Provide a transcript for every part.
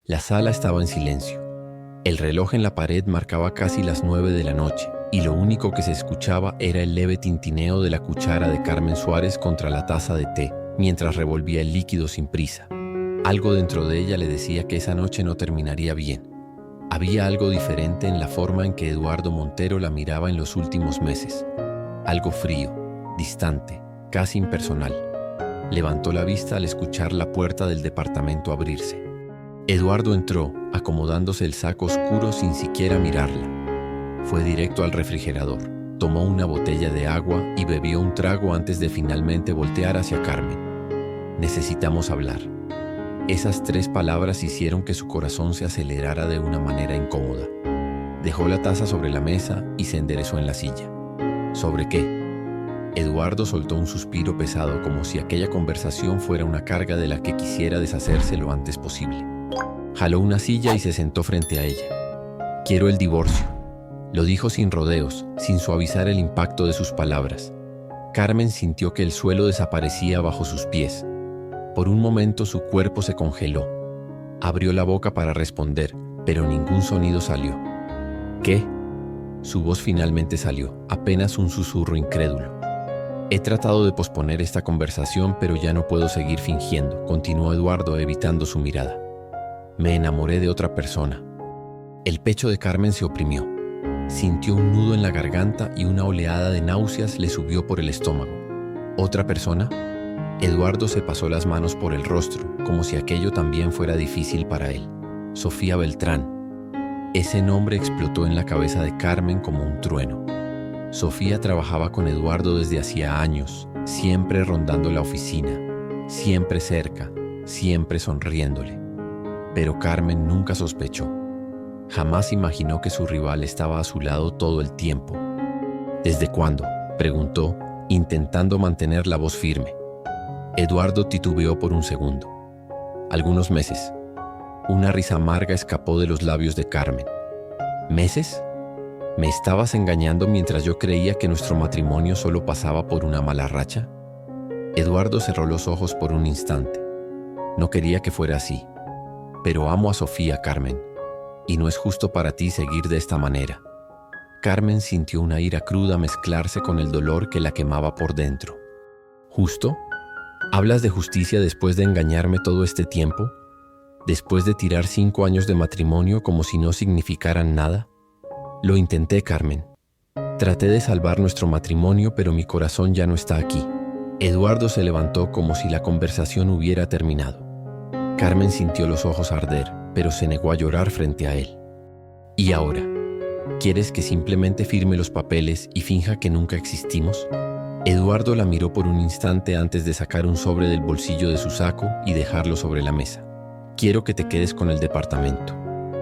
La sala estaba en silencio. El reloj en la pared marcaba casi las 9 de la noche, y lo único que se escuchaba era el leve tintineo de la cuchara de Carmen Suárez contra la taza de té, mientras revolvía el líquido sin prisa. Algo dentro de ella le decía que esa noche no terminaría bien. Había algo diferente en la forma en que Eduardo Montero la miraba en los últimos meses. Algo frío, distante, casi impersonal. Levantó la vista al escuchar la puerta del departamento abrirse. Eduardo entró, acomodándose el saco oscuro sin siquiera mirarla. Fue directo al refrigerador, tomó una botella de agua y bebió un trago antes de finalmente voltear hacia Carmen. Necesitamos hablar. Esas 3 palabras hicieron que su corazón se acelerara de una manera incómoda. Dejó la taza sobre la mesa y se enderezó en la silla. ¿Sobre qué? Eduardo soltó un suspiro pesado como si aquella conversación fuera una carga de la que quisiera deshacerse lo antes posible. Jaló una silla y se sentó frente a ella. Quiero el divorcio. Lo dijo sin rodeos, sin suavizar el impacto de sus palabras. Carmen sintió que el suelo desaparecía bajo sus pies. Por un momento su cuerpo se congeló. Abrió la boca para responder, pero ningún sonido salió. ¿Qué? Su voz finalmente salió, apenas un susurro incrédulo. He tratado de posponer esta conversación, pero ya no puedo seguir fingiendo, continuó Eduardo evitando su mirada. Me enamoré de otra persona. El pecho de Carmen se oprimió. Sintió un nudo en la garganta y una oleada de náuseas le subió por el estómago. ¿Otra persona? Eduardo se pasó las manos por el rostro, como si aquello también fuera difícil para él. Sofía Beltrán. Ese nombre explotó en la cabeza de Carmen como un trueno. Sofía trabajaba con Eduardo desde hacía años, siempre rondando la oficina, siempre cerca, siempre sonriéndole. Pero Carmen nunca sospechó. Jamás imaginó que su rival estaba a su lado todo el tiempo. ¿Desde cuándo?, preguntó, intentando mantener la voz firme. Eduardo titubeó por un segundo. Algunos meses. Una risa amarga escapó de los labios de Carmen. ¿Meses? ¿Me estabas engañando mientras yo creía que nuestro matrimonio solo pasaba por una mala racha? Eduardo cerró los ojos por un instante. No quería que fuera así. Pero amo a Sofía, Carmen, y no es justo para ti seguir de esta manera. Carmen sintió una ira cruda mezclarse con el dolor que la quemaba por dentro. ¿Justo? ¿Hablas de justicia después de engañarme todo este tiempo? ¿Después de tirar 5 años de matrimonio como si no significaran nada? Lo intenté, Carmen. Traté de salvar nuestro matrimonio, pero mi corazón ya no está aquí. Eduardo se levantó como si la conversación hubiera terminado. Carmen sintió los ojos arder, pero se negó a llorar frente a él. ¿Y ahora? ¿Quieres que simplemente firme los papeles y finja que nunca existimos? Eduardo la miró por un instante antes de sacar un sobre del bolsillo de su saco y dejarlo sobre la mesa. Quiero que te quedes con el departamento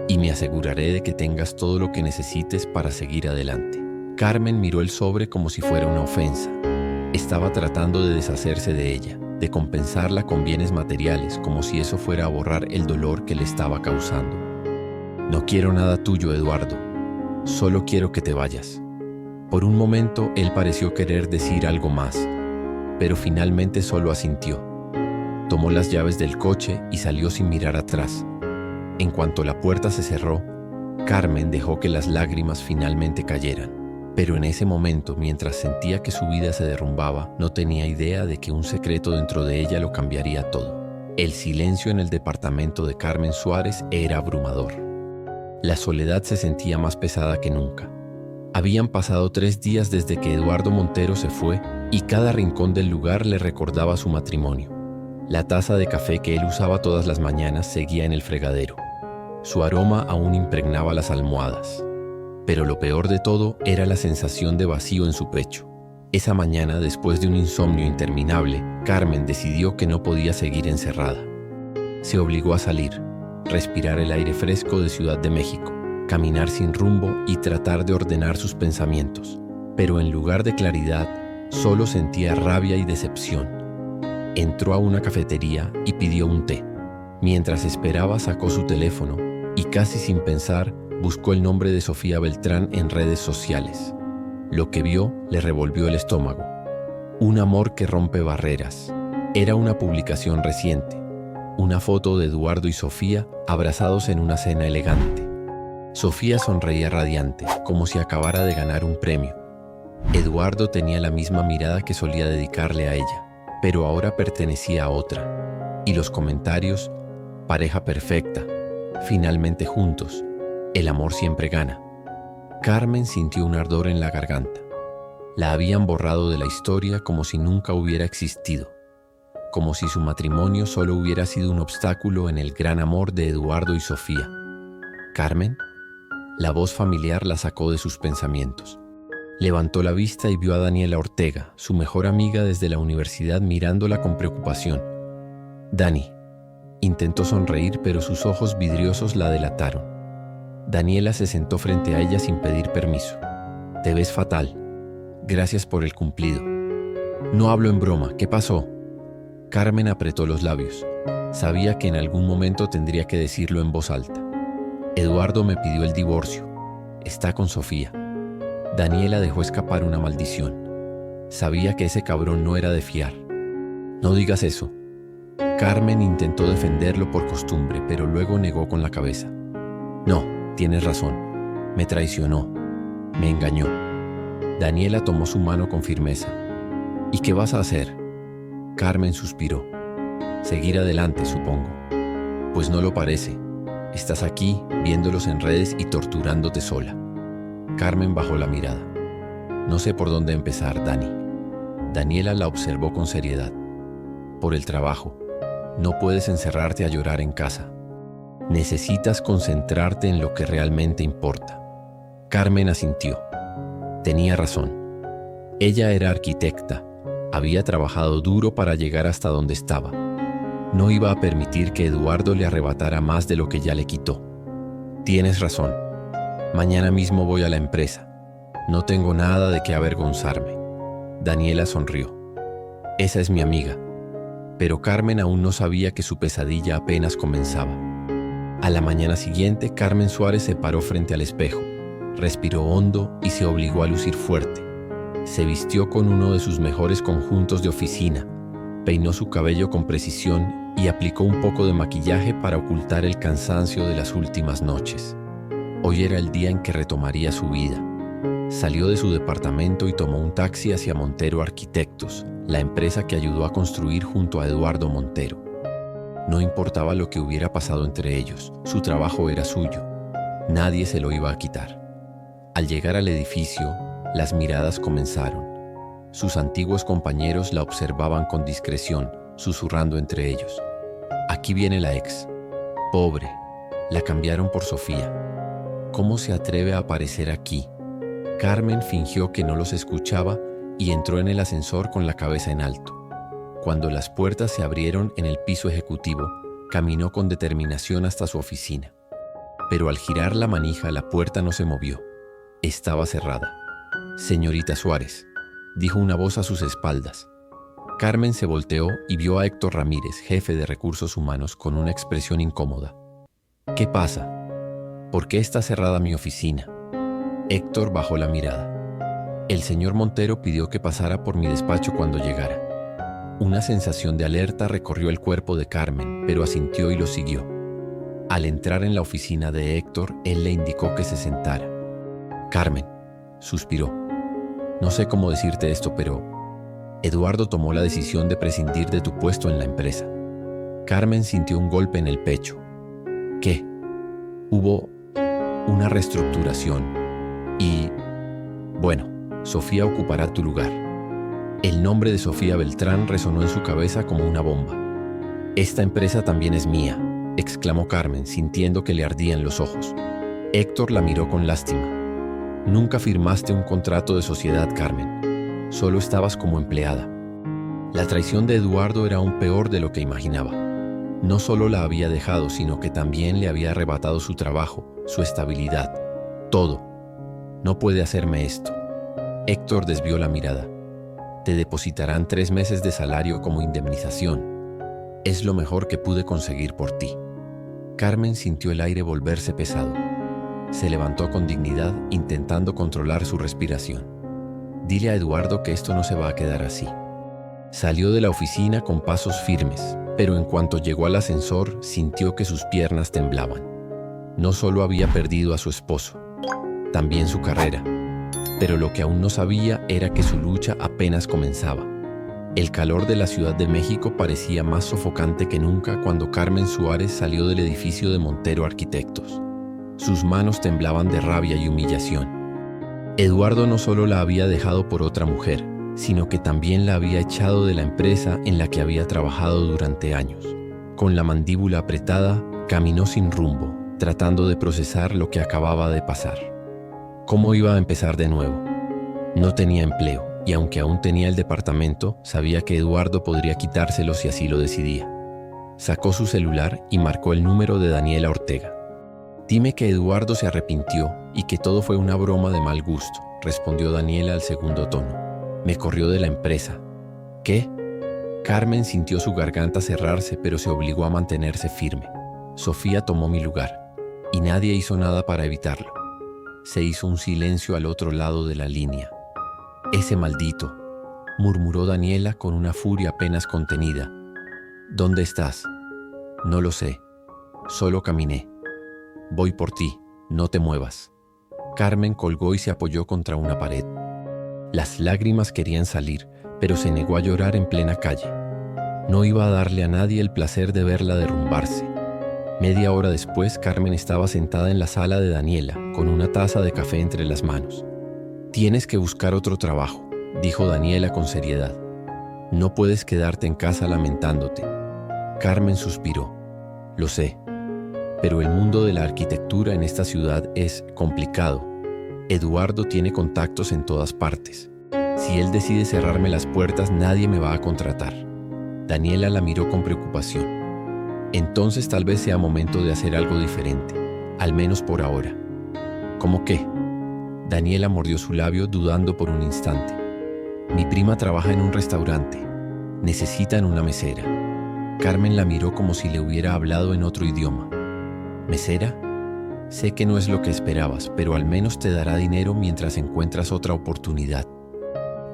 y me aseguraré de que tengas todo lo que necesites para seguir adelante. Carmen miró el sobre como si fuera una ofensa. Estaba tratando de deshacerse de ella, de compensarla con bienes materiales, como si eso fuera a borrar el dolor que le estaba causando. No quiero nada tuyo, Eduardo. Solo quiero que te vayas. Por un momento él pareció querer decir algo más, pero finalmente solo asintió. Tomó las llaves del coche y salió sin mirar atrás. En cuanto la puerta se cerró, Carmen dejó que las lágrimas finalmente cayeran. Pero en ese momento, mientras sentía que su vida se derrumbaba, no tenía idea de que un secreto dentro de ella lo cambiaría todo. El silencio en el departamento de Carmen Suárez era abrumador. La soledad se sentía más pesada que nunca. Habían pasado 3 días desde que Eduardo Montero se fue y cada rincón del lugar le recordaba su matrimonio. La taza de café que él usaba todas las mañanas seguía en el fregadero. Su aroma aún impregnaba las almohadas. Pero lo peor de todo era la sensación de vacío en su pecho. Esa mañana, después de un insomnio interminable, Carmen decidió que no podía seguir encerrada. Se obligó a salir, respirar el aire fresco de Ciudad de México, caminar sin rumbo y tratar de ordenar sus pensamientos. Pero en lugar de claridad, solo sentía rabia y decepción. Entró a una cafetería y pidió un té. Mientras esperaba, sacó su teléfono y casi sin pensar, buscó el nombre de Sofía Beltrán en redes sociales. Lo que vio le revolvió el estómago. Un amor que rompe barreras. Era una publicación reciente. Una foto de Eduardo y Sofía abrazados en una cena elegante. Sofía sonreía radiante, como si acabara de ganar un premio. Eduardo tenía la misma mirada que solía dedicarle a ella, pero ahora pertenecía a otra. Y los comentarios: pareja perfecta, finalmente juntos, el amor siempre gana. Carmen sintió un ardor en la garganta. La habían borrado de la historia como si nunca hubiera existido, como si su matrimonio solo hubiera sido un obstáculo en el gran amor de Eduardo y Sofía. ¿Carmen? La voz familiar la sacó de sus pensamientos. Levantó la vista y vio a Daniela Ortega, su mejor amiga desde la universidad, mirándola con preocupación. Dani. Intentó sonreír, pero sus ojos vidriosos la delataron. Daniela se sentó frente a ella sin pedir permiso. Te ves fatal. Gracias por el cumplido. No hablo en broma. ¿Qué pasó? Carmen apretó los labios. Sabía que en algún momento tendría que decirlo en voz alta. Eduardo me pidió el divorcio. Está con Sofía. Daniela dejó escapar una maldición. Sabía que ese cabrón no era de fiar. No digas eso. Carmen intentó defenderlo por costumbre, pero luego negó con la cabeza. No, tienes razón. Me traicionó. Me engañó. Daniela tomó su mano con firmeza. ¿Y qué vas a hacer? Carmen suspiró. Seguir adelante, supongo. Pues no lo parece. Estás aquí, viéndolos en redes y torturándote sola. Carmen bajó la mirada. No sé por dónde empezar, Dani. Daniela la observó con seriedad. Por el trabajo. No puedes encerrarte a llorar en casa. Necesitas concentrarte en lo que realmente importa. Carmen asintió. Tenía razón. Ella era arquitecta. Había trabajado duro para llegar hasta donde estaba. No iba a permitir que Eduardo le arrebatara más de lo que ya le quitó. Tienes razón. Mañana mismo voy a la empresa. No tengo nada de qué avergonzarme. Daniela sonrió. Esa es mi amiga. Pero Carmen aún no sabía que su pesadilla apenas comenzaba. A la mañana siguiente, Carmen Suárez se paró frente al espejo, respiró hondo y se obligó a lucir fuerte. Se vistió con uno de sus mejores conjuntos de oficina, peinó su cabello con precisión y aplicó un poco de maquillaje para ocultar el cansancio de las últimas noches. Hoy era el día en que retomaría su vida. Salió de su departamento y tomó un taxi hacia Montero Arquitectos, la empresa que ayudó a construir junto a Eduardo Montero. No importaba lo que hubiera pasado entre ellos, su trabajo era suyo. Nadie se lo iba a quitar. Al llegar al edificio, las miradas comenzaron. Sus antiguos compañeros la observaban con discreción, susurrando entre ellos. Aquí viene la ex. Pobre, la cambiaron por Sofía. ¿Cómo se atreve a aparecer aquí? Carmen fingió que no los escuchaba y entró en el ascensor con la cabeza en alto. Cuando las puertas se abrieron en el piso ejecutivo, caminó con determinación hasta su oficina. Pero al girar la manija, la puerta no se movió. Estaba cerrada. Señorita Suárez, dijo una voz a sus espaldas. Carmen se volteó y vio a Héctor Ramírez, jefe de recursos humanos, con una expresión incómoda. ¿Qué pasa? ¿Por qué está cerrada mi oficina? Héctor bajó la mirada. El señor Montero pidió que pasara por mi despacho cuando llegara. Una sensación de alerta recorrió el cuerpo de Carmen, pero asintió y lo siguió. Al entrar en la oficina de Héctor, él le indicó que se sentara. Carmen, suspiró. No sé cómo decirte esto, pero Eduardo tomó la decisión de prescindir de tu puesto en la empresa. Carmen sintió un golpe en el pecho. ¿Qué? Hubo una reestructuración y, bueno, Sofía ocupará tu lugar. El nombre de Sofía Beltrán resonó en su cabeza como una bomba. Esta empresa también es mía, exclamó Carmen, sintiendo que le ardían los ojos. Héctor la miró con lástima. Nunca firmaste un contrato de sociedad, Carmen. Solo estabas como empleada. La traición de Eduardo era aún peor de lo que imaginaba. No solo la había dejado, sino que también le había arrebatado su trabajo, su estabilidad, todo. No puede hacerme esto. Héctor desvió la mirada. Te depositarán 3 meses de salario como indemnización. Es lo mejor que pude conseguir por ti. Carmen sintió el aire volverse pesado. Se levantó con dignidad, intentando controlar su respiración. Dile a Eduardo que esto no se va a quedar así. Salió de la oficina con pasos firmes, pero en cuanto llegó al ascensor, sintió que sus piernas temblaban. No solo había perdido a su esposo, también su carrera, pero lo que aún no sabía era que su lucha apenas comenzaba. El calor de la Ciudad de México parecía más sofocante que nunca cuando Carmen Suárez salió del edificio de Montero Arquitectos. Sus manos temblaban de rabia y humillación. Eduardo no solo la había dejado por otra mujer, sino que también la había echado de la empresa en la que había trabajado durante años. Con la mandíbula apretada, caminó sin rumbo, tratando de procesar lo que acababa de pasar. ¿Cómo iba a empezar de nuevo? No tenía empleo, y aunque aún tenía el departamento, sabía que Eduardo podría quitárselo si así lo decidía. Sacó su celular y marcó el número de Daniela Ortega. «Dime que Eduardo se arrepintió y que todo fue una broma de mal gusto», respondió Daniela al segundo tono. «Me corrió de la empresa». «¿Qué?». Carmen sintió su garganta cerrarse, pero se obligó a mantenerse firme. «Sofía tomó mi lugar, y nadie hizo nada para evitarlo». Se hizo un silencio al otro lado de la línea. «Ese maldito», murmuró Daniela con una furia apenas contenida. «¿Dónde estás?». «No lo sé. Solo caminé». «Voy por ti. No te muevas». Carmen colgó y se apoyó contra una pared. Las lágrimas querían salir, pero se negó a llorar en plena calle. No iba a darle a nadie el placer de verla derrumbarse. Media hora después, Carmen estaba sentada en la sala de Daniela, con una taza de café entre las manos. «Tienes que buscar otro trabajo», dijo Daniela con seriedad. «No puedes quedarte en casa lamentándote». Carmen suspiró. «Lo sé, pero el mundo de la arquitectura en esta ciudad es complicado. Eduardo tiene contactos en todas partes. Si él decide cerrarme las puertas, nadie me va a contratar». Daniela la miró con preocupación. «Entonces tal vez sea momento de hacer algo diferente, al menos por ahora». «¿Cómo qué?». Daniela mordió su labio dudando por un instante. «Mi prima trabaja en un restaurante. Necesitan una mesera». Carmen la miró como si le hubiera hablado en otro idioma. «¿Mesera? Sé que no es lo que esperabas, pero al menos te dará dinero mientras encuentras otra oportunidad».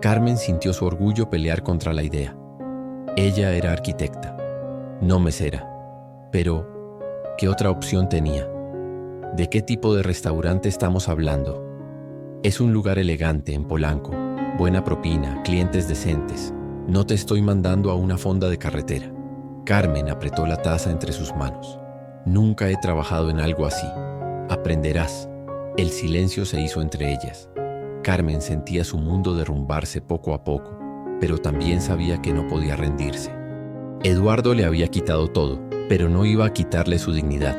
Carmen sintió su orgullo pelear contra la idea. Ella era arquitecta, no mesera. Pero, ¿qué otra opción tenía? ¿De qué tipo de restaurante estamos hablando? «Es un lugar elegante en Polanco, buena propina, clientes decentes. No te estoy mandando a una fonda de carretera». Carmen apretó la taza entre sus manos. «Nunca he trabajado en algo así. Aprenderás». El silencio se hizo entre ellas. Carmen sentía su mundo derrumbarse poco a poco, pero también sabía que no podía rendirse. Eduardo le había quitado todo, pero no iba a quitarle su dignidad.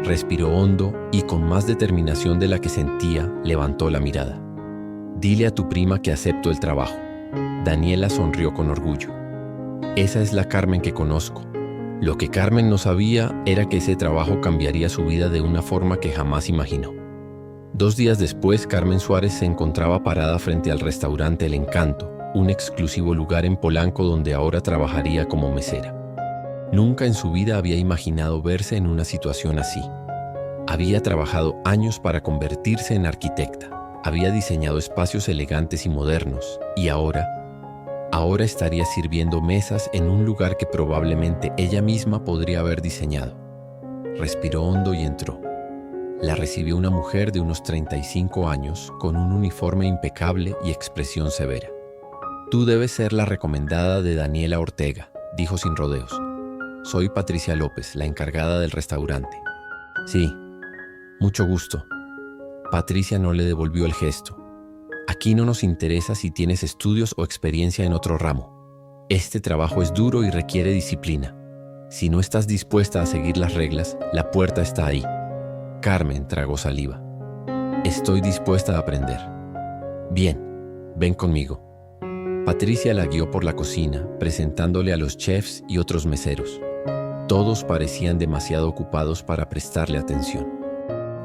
Respiró hondo y con más determinación de la que sentía, levantó la mirada. «Dile a tu prima que acepto el trabajo». Daniela sonrió con orgullo. Esa es la Carmen que conozco. Lo que Carmen no sabía era que ese trabajo cambiaría su vida de una forma que jamás imaginó. 2 días después, Carmen Suárez se encontraba parada frente al restaurante El Encanto, un exclusivo lugar en Polanco donde ahora trabajaría como mesera. Nunca en su vida había imaginado verse en una situación así. Había trabajado años para convertirse en arquitecta, había diseñado espacios elegantes y modernos, y ahora estaría sirviendo mesas en un lugar que probablemente ella misma podría haber diseñado. Respiró hondo y entró. La recibió una mujer de unos 35 años, con un uniforme impecable y expresión severa. «Tú debes ser la recomendada de Daniela Ortega», dijo sin rodeos. «Soy Patricia López, la encargada del restaurante». «Sí, mucho gusto». Patricia no le devolvió el gesto. «Aquí no nos interesa si tienes estudios o experiencia en otro ramo. Este trabajo es duro y requiere disciplina. Si no estás dispuesta a seguir las reglas, la puerta está ahí». Carmen tragó saliva. «Estoy dispuesta a aprender». «Bien, ven conmigo». Patricia la guió por la cocina, presentándole a los chefs y otros meseros. Todos parecían demasiado ocupados para prestarle atención.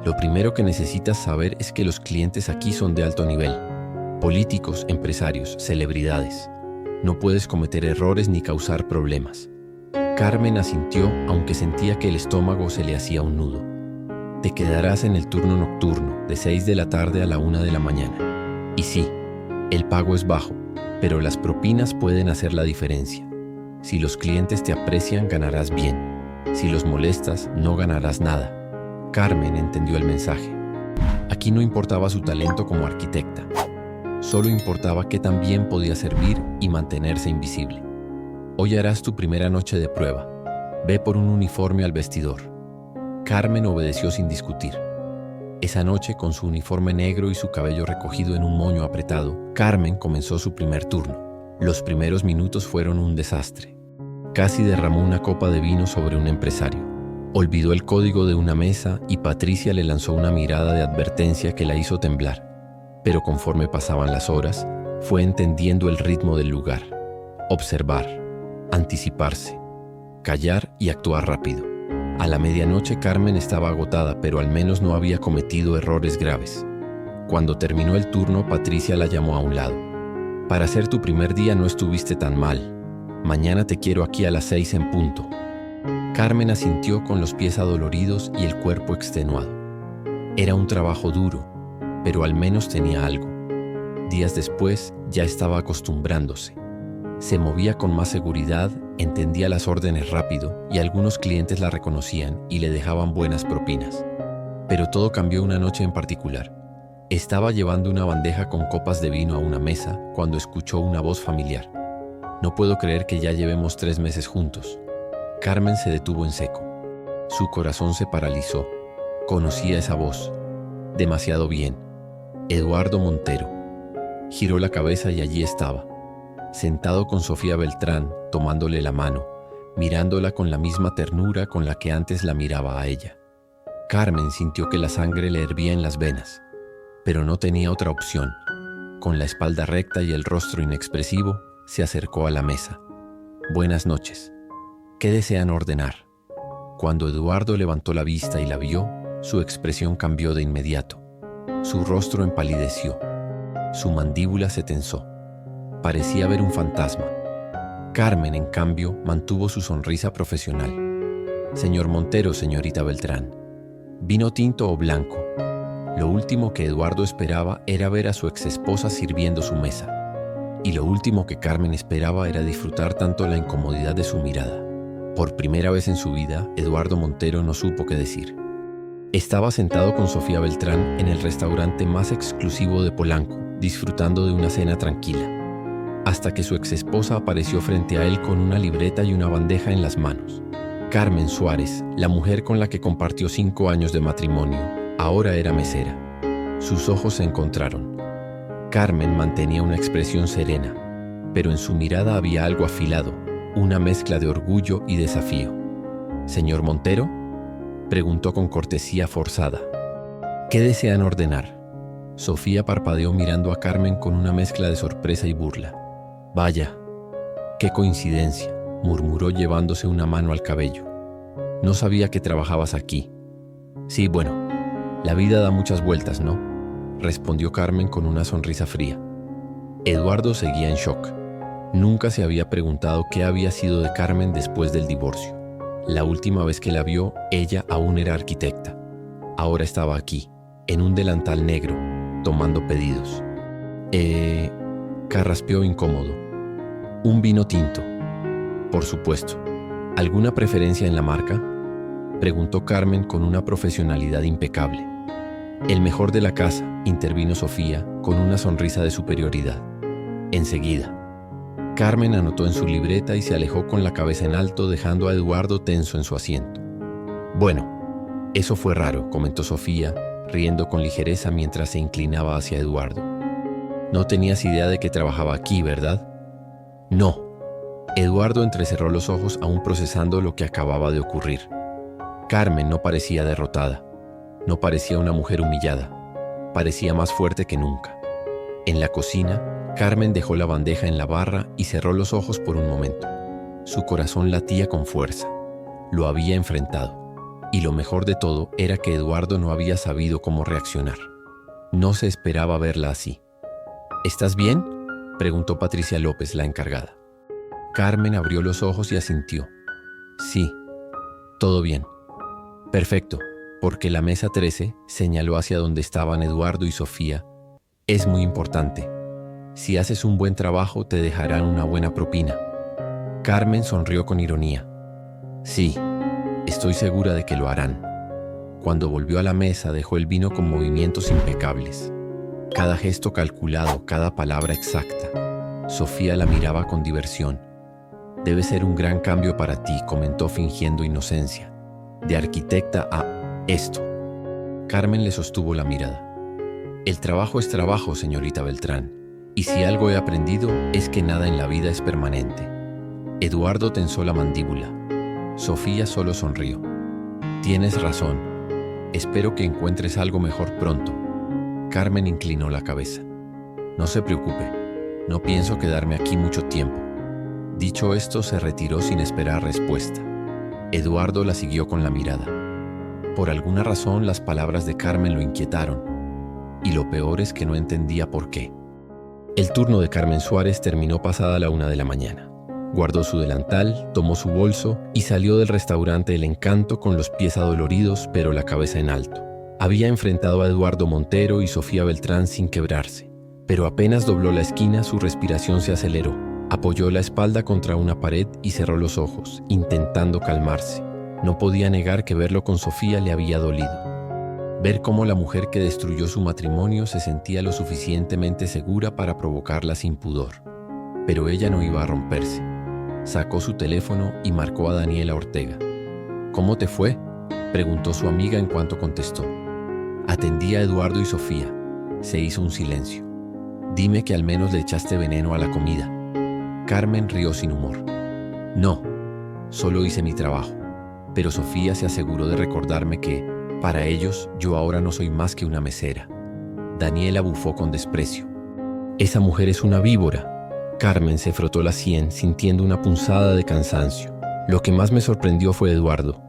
«Lo primero que necesitas saber es que los clientes aquí son de alto nivel. Políticos, empresarios, celebridades. No puedes cometer errores ni causar problemas». Carmen asintió, aunque sentía que el estómago se le hacía un nudo. «Te quedarás en el turno nocturno, de 6 de la tarde a la 1 de la mañana. Y sí, el pago es bajo, pero las propinas pueden hacer la diferencia. Si los clientes te aprecian, ganarás bien. Si los molestas, no ganarás nada. Carmen entendió el mensaje. Aquí no importaba su talento como arquitecta. Solo importaba que también podía servir y mantenerse invisible. Hoy harás tu primera noche de prueba. Ve por un uniforme al vestidor. Carmen obedeció sin discutir. Esa noche, con su uniforme negro y su cabello recogido en un moño apretado, Carmen comenzó su primer turno. Los primeros minutos fueron un desastre. Casi derramó una copa de vino sobre un empresario. Olvidó el código de una mesa y Patricia le lanzó una mirada de advertencia que la hizo temblar. Pero conforme pasaban las horas, fue entendiendo el ritmo del lugar. Observar, anticiparse, callar y actuar rápido. A la medianoche Carmen estaba agotada, pero al menos no había cometido errores graves. Cuando terminó el turno, Patricia la llamó a un lado. Para ser tu primer día no estuviste tan mal. Mañana te quiero aquí a las 6 en punto. Carmen asintió con los pies adoloridos y el cuerpo extenuado. Era un trabajo duro, pero al menos tenía algo. Días después ya estaba acostumbrándose. Se movía con más seguridad, entendía las órdenes rápido y algunos clientes la reconocían y le dejaban buenas propinas. Pero todo cambió una noche en particular. Estaba llevando una bandeja con copas de vino a una mesa cuando escuchó una voz familiar. No puedo creer que ya llevemos 3 meses juntos. Carmen se detuvo en seco. Su corazón se paralizó. Conocía esa voz. Demasiado bien. Eduardo Montero. Giró la cabeza y allí estaba, sentado con Sofía Beltrán, tomándole la mano, mirándola con la misma ternura con la que antes la miraba a ella. Carmen sintió que la sangre le hervía en las venas, pero no tenía otra opción. Con la espalda recta y el rostro inexpresivo, se acercó a la mesa. Buenas noches. ¿Qué desean ordenar? Cuando Eduardo levantó la vista y la vio, su expresión cambió de inmediato. Su rostro empalideció. Su mandíbula se tensó. Parecía ver un fantasma. Carmen, en cambio, mantuvo su sonrisa profesional. Señor Montero, señorita Beltrán. ¿Vino tinto o blanco? Lo último que Eduardo esperaba era ver a su exesposa sirviendo su mesa. Y lo último que Carmen esperaba era disfrutar tanto la incomodidad de su mirada. Por primera vez en su vida, Eduardo Montero no supo qué decir. Estaba sentado con Sofía Beltrán en el restaurante más exclusivo de Polanco, disfrutando de una cena tranquila, hasta que su exesposa apareció frente a él con una libreta y una bandeja en las manos. Carmen Suárez, la mujer con la que compartió 5 años de matrimonio, ahora era mesera. Sus ojos se encontraron. Carmen mantenía una expresión serena, pero en su mirada había algo afilado, una mezcla de orgullo y desafío. «¿Señor Montero?», preguntó con cortesía forzada. «¿Qué desean ordenar?». Sofía parpadeó mirando a Carmen con una mezcla de sorpresa y burla. «Vaya, qué coincidencia», murmuró llevándose una mano al cabello. «No sabía que trabajabas aquí». «Sí, bueno, la vida da muchas vueltas, ¿no?», respondió Carmen con una sonrisa fría. Eduardo seguía en shock. Nunca se había preguntado qué había sido de Carmen después del divorcio. La última vez que la vio, ella aún era arquitecta. Ahora estaba aquí, en un delantal negro, tomando pedidos. Carraspeó incómodo. «Un vino tinto». «Por supuesto. ¿Alguna preferencia en la marca?», preguntó Carmen con una profesionalidad impecable. «El mejor de la casa», intervino Sofía con una sonrisa de superioridad. «Enseguida». Carmen anotó en su libreta y se alejó con la cabeza en alto, dejando a Eduardo tenso en su asiento. «Bueno, eso fue raro», comentó Sofía, riendo con ligereza mientras se inclinaba hacia Eduardo. «No tenías idea de que trabajaba aquí, ¿verdad?». «No». Eduardo entrecerró los ojos, aún procesando lo que acababa de ocurrir. Carmen no parecía derrotada. No parecía una mujer humillada. Parecía más fuerte que nunca. En la cocina, Carmen dejó la bandeja en la barra y cerró los ojos por un momento. Su corazón latía con fuerza. Lo había enfrentado. Y lo mejor de todo era que Eduardo no había sabido cómo reaccionar. No se esperaba verla así. «¿Estás bien?», preguntó Patricia López, la encargada. Carmen abrió los ojos y asintió. «Sí, todo bien». «Perfecto, porque la mesa 13 señaló hacia donde estaban Eduardo y Sofía. Es muy importante. Si haces un buen trabajo, te dejarán una buena propina». Carmen sonrió con ironía. Sí, estoy segura de que lo harán. Cuando volvió a la mesa dejó el vino con movimientos impecables. Cada gesto calculado, cada palabra exacta. Sofía la miraba con diversión. Debe ser un gran cambio para ti, comentó fingiendo inocencia. De arquitecta a esto. Carmen le sostuvo la mirada. El trabajo es trabajo, señorita Beltrán. Y si algo he aprendido es que nada en la vida es permanente. Eduardo tensó la mandíbula. Sofía solo sonrió. Tienes razón. Espero que encuentres algo mejor pronto. Carmen inclinó la cabeza. No se preocupe. No pienso quedarme aquí mucho tiempo. Dicho esto, se retiró sin esperar respuesta. Eduardo la siguió con la mirada. Por alguna razón, las palabras de Carmen lo inquietaron. Y lo peor es que no entendía por qué. El turno de Carmen Suárez terminó pasada la 1 de la mañana. Guardó su delantal, tomó su bolso y salió del restaurante El Encanto con los pies adoloridos pero la cabeza en alto. Había enfrentado a Eduardo Montero y Sofía Beltrán sin quebrarse, pero apenas dobló la esquina su respiración se aceleró. Apoyó la espalda contra una pared y cerró los ojos, intentando calmarse. No podía negar que verlo con Sofía le había dolido. Ver cómo la mujer que destruyó su matrimonio se sentía lo suficientemente segura para provocarla sin pudor. Pero ella no iba a romperse. Sacó su teléfono y marcó a Daniela Ortega. ¿Cómo te fue?, preguntó su amiga en cuanto contestó. Atendí a Eduardo y Sofía. Se hizo un silencio. Dime que al menos le echaste veneno a la comida. Carmen rió sin humor. No, solo hice mi trabajo. Pero Sofía se aseguró de recordarme que, para ellos, yo ahora no soy más que una mesera. Daniela bufó con desprecio. Esa mujer es una víbora. Carmen se frotó la sien, sintiendo una punzada de cansancio. Lo que más me sorprendió fue Eduardo.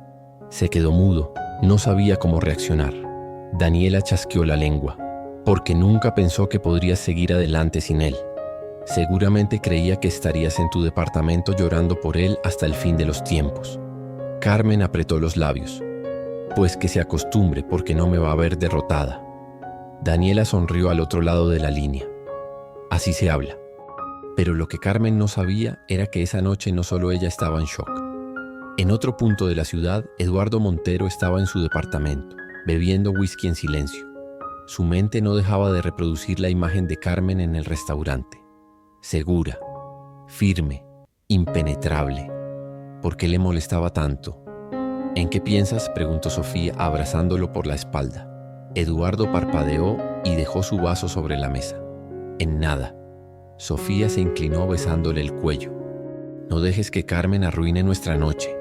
Se quedó mudo, no sabía cómo reaccionar. Daniela chasqueó la lengua, porque nunca pensó que podrías seguir adelante sin él. Seguramente creía que estarías en tu departamento llorando por él hasta el fin de los tiempos. Carmen apretó los labios. Pues que se acostumbre, porque no me va a ver derrotada. Daniela sonrió al otro lado de la línea. Así se habla. Pero lo que Carmen no sabía era que esa noche no solo ella estaba en shock. En otro punto de la ciudad, Eduardo Montero estaba en su departamento, bebiendo whisky en silencio. Su mente no dejaba de reproducir la imagen de Carmen en el restaurante. Segura, firme, impenetrable. ¿Por qué le molestaba tanto? ¿En qué piensas?, preguntó Sofía abrazándolo por la espalda. Eduardo parpadeó y dejó su vaso sobre la mesa. En nada. Sofía se inclinó besándole el cuello. No dejes que Carmen arruine nuestra noche.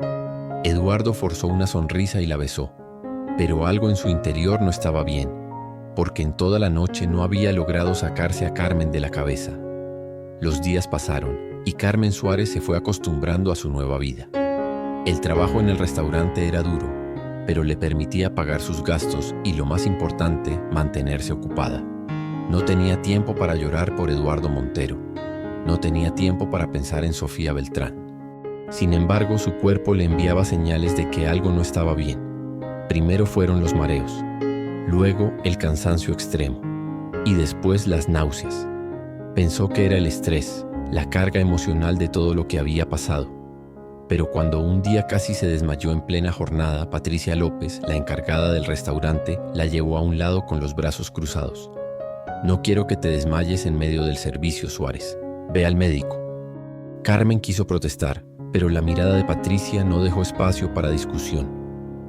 Eduardo forzó una sonrisa y la besó. Pero algo en su interior no estaba bien, porque en toda la noche no había logrado sacarse a Carmen de la cabeza. Los días pasaron y Carmen Suárez se fue acostumbrando a su nueva vida. El trabajo en el restaurante era duro, pero le permitía pagar sus gastos y, lo más importante, mantenerse ocupada. No tenía tiempo para llorar por Eduardo Montero. No tenía tiempo para pensar en Sofía Beltrán. Sin embargo, su cuerpo le enviaba señales de que algo no estaba bien. Primero fueron los mareos, luego el cansancio extremo y después las náuseas. Pensó que era el estrés, la carga emocional de todo lo que había pasado. Pero cuando un día casi se desmayó en plena jornada, Patricia López, la encargada del restaurante, la llevó a un lado con los brazos cruzados. No quiero que te desmayes en medio del servicio, Suárez. Ve al médico. Carmen quiso protestar, pero la mirada de Patricia no dejó espacio para discusión.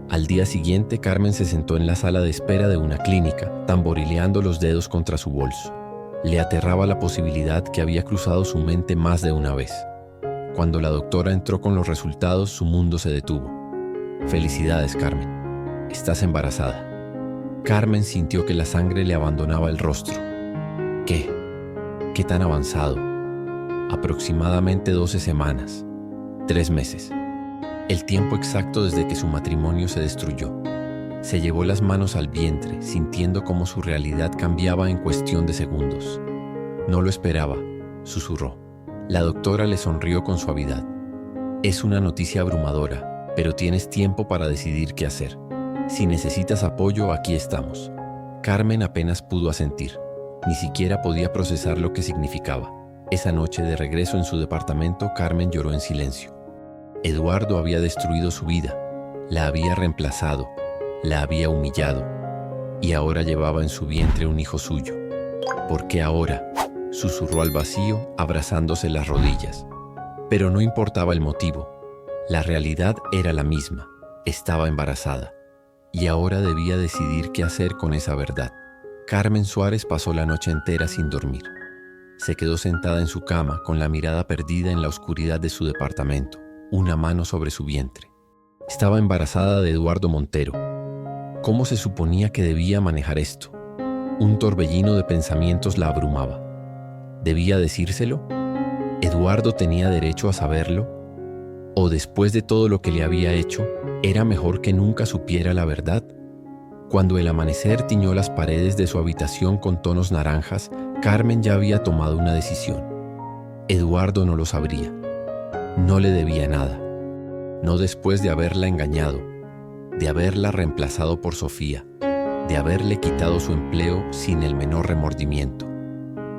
Al día siguiente, Carmen se sentó en la sala de espera de una clínica, tamborileando los dedos contra su bolso. Le aterraba la posibilidad que había cruzado su mente más de una vez. Cuando la doctora entró con los resultados, su mundo se detuvo. Felicidades, Carmen. Estás embarazada. Carmen sintió que la sangre le abandonaba el rostro. ¿Qué? ¿Qué tan avanzado? Aproximadamente 12 semanas. 3 meses. El tiempo exacto desde que su matrimonio se destruyó. Se llevó las manos al vientre, sintiendo cómo su realidad cambiaba en cuestión de segundos. No lo esperaba, susurró. La doctora le sonrió con suavidad. Es una noticia abrumadora, pero tienes tiempo para decidir qué hacer. Si necesitas apoyo, aquí estamos. Carmen apenas pudo asentir. Ni siquiera podía procesar lo que significaba. Esa noche, de regreso en su departamento, Carmen lloró en silencio. Eduardo había destruido su vida, la había reemplazado, la había humillado, y ahora llevaba en su vientre un hijo suyo. ¿Por qué ahora?, susurró al vacío, abrazándose las rodillas. Pero no importaba el motivo. La realidad era la misma. Estaba embarazada. Y ahora debía decidir qué hacer con esa verdad. Carmen Suárez pasó la noche entera sin dormir. Se quedó sentada en su cama con la mirada perdida en la oscuridad de su departamento, una mano sobre su vientre. Estaba embarazada de Eduardo Montero. ¿Cómo se suponía que debía manejar esto? Un torbellino de pensamientos la abrumaba. ¿Debía decírselo? ¿Eduardo tenía derecho a saberlo? ¿O después de todo lo que le había hecho, era mejor que nunca supiera la verdad? Cuando el amanecer tiñó las paredes de su habitación con tonos naranjas, Carmen ya había tomado una decisión. Eduardo no lo sabría. No le debía nada. No después de haberla engañado, de haberla reemplazado por Sofía, de haberle quitado su empleo sin el menor remordimiento.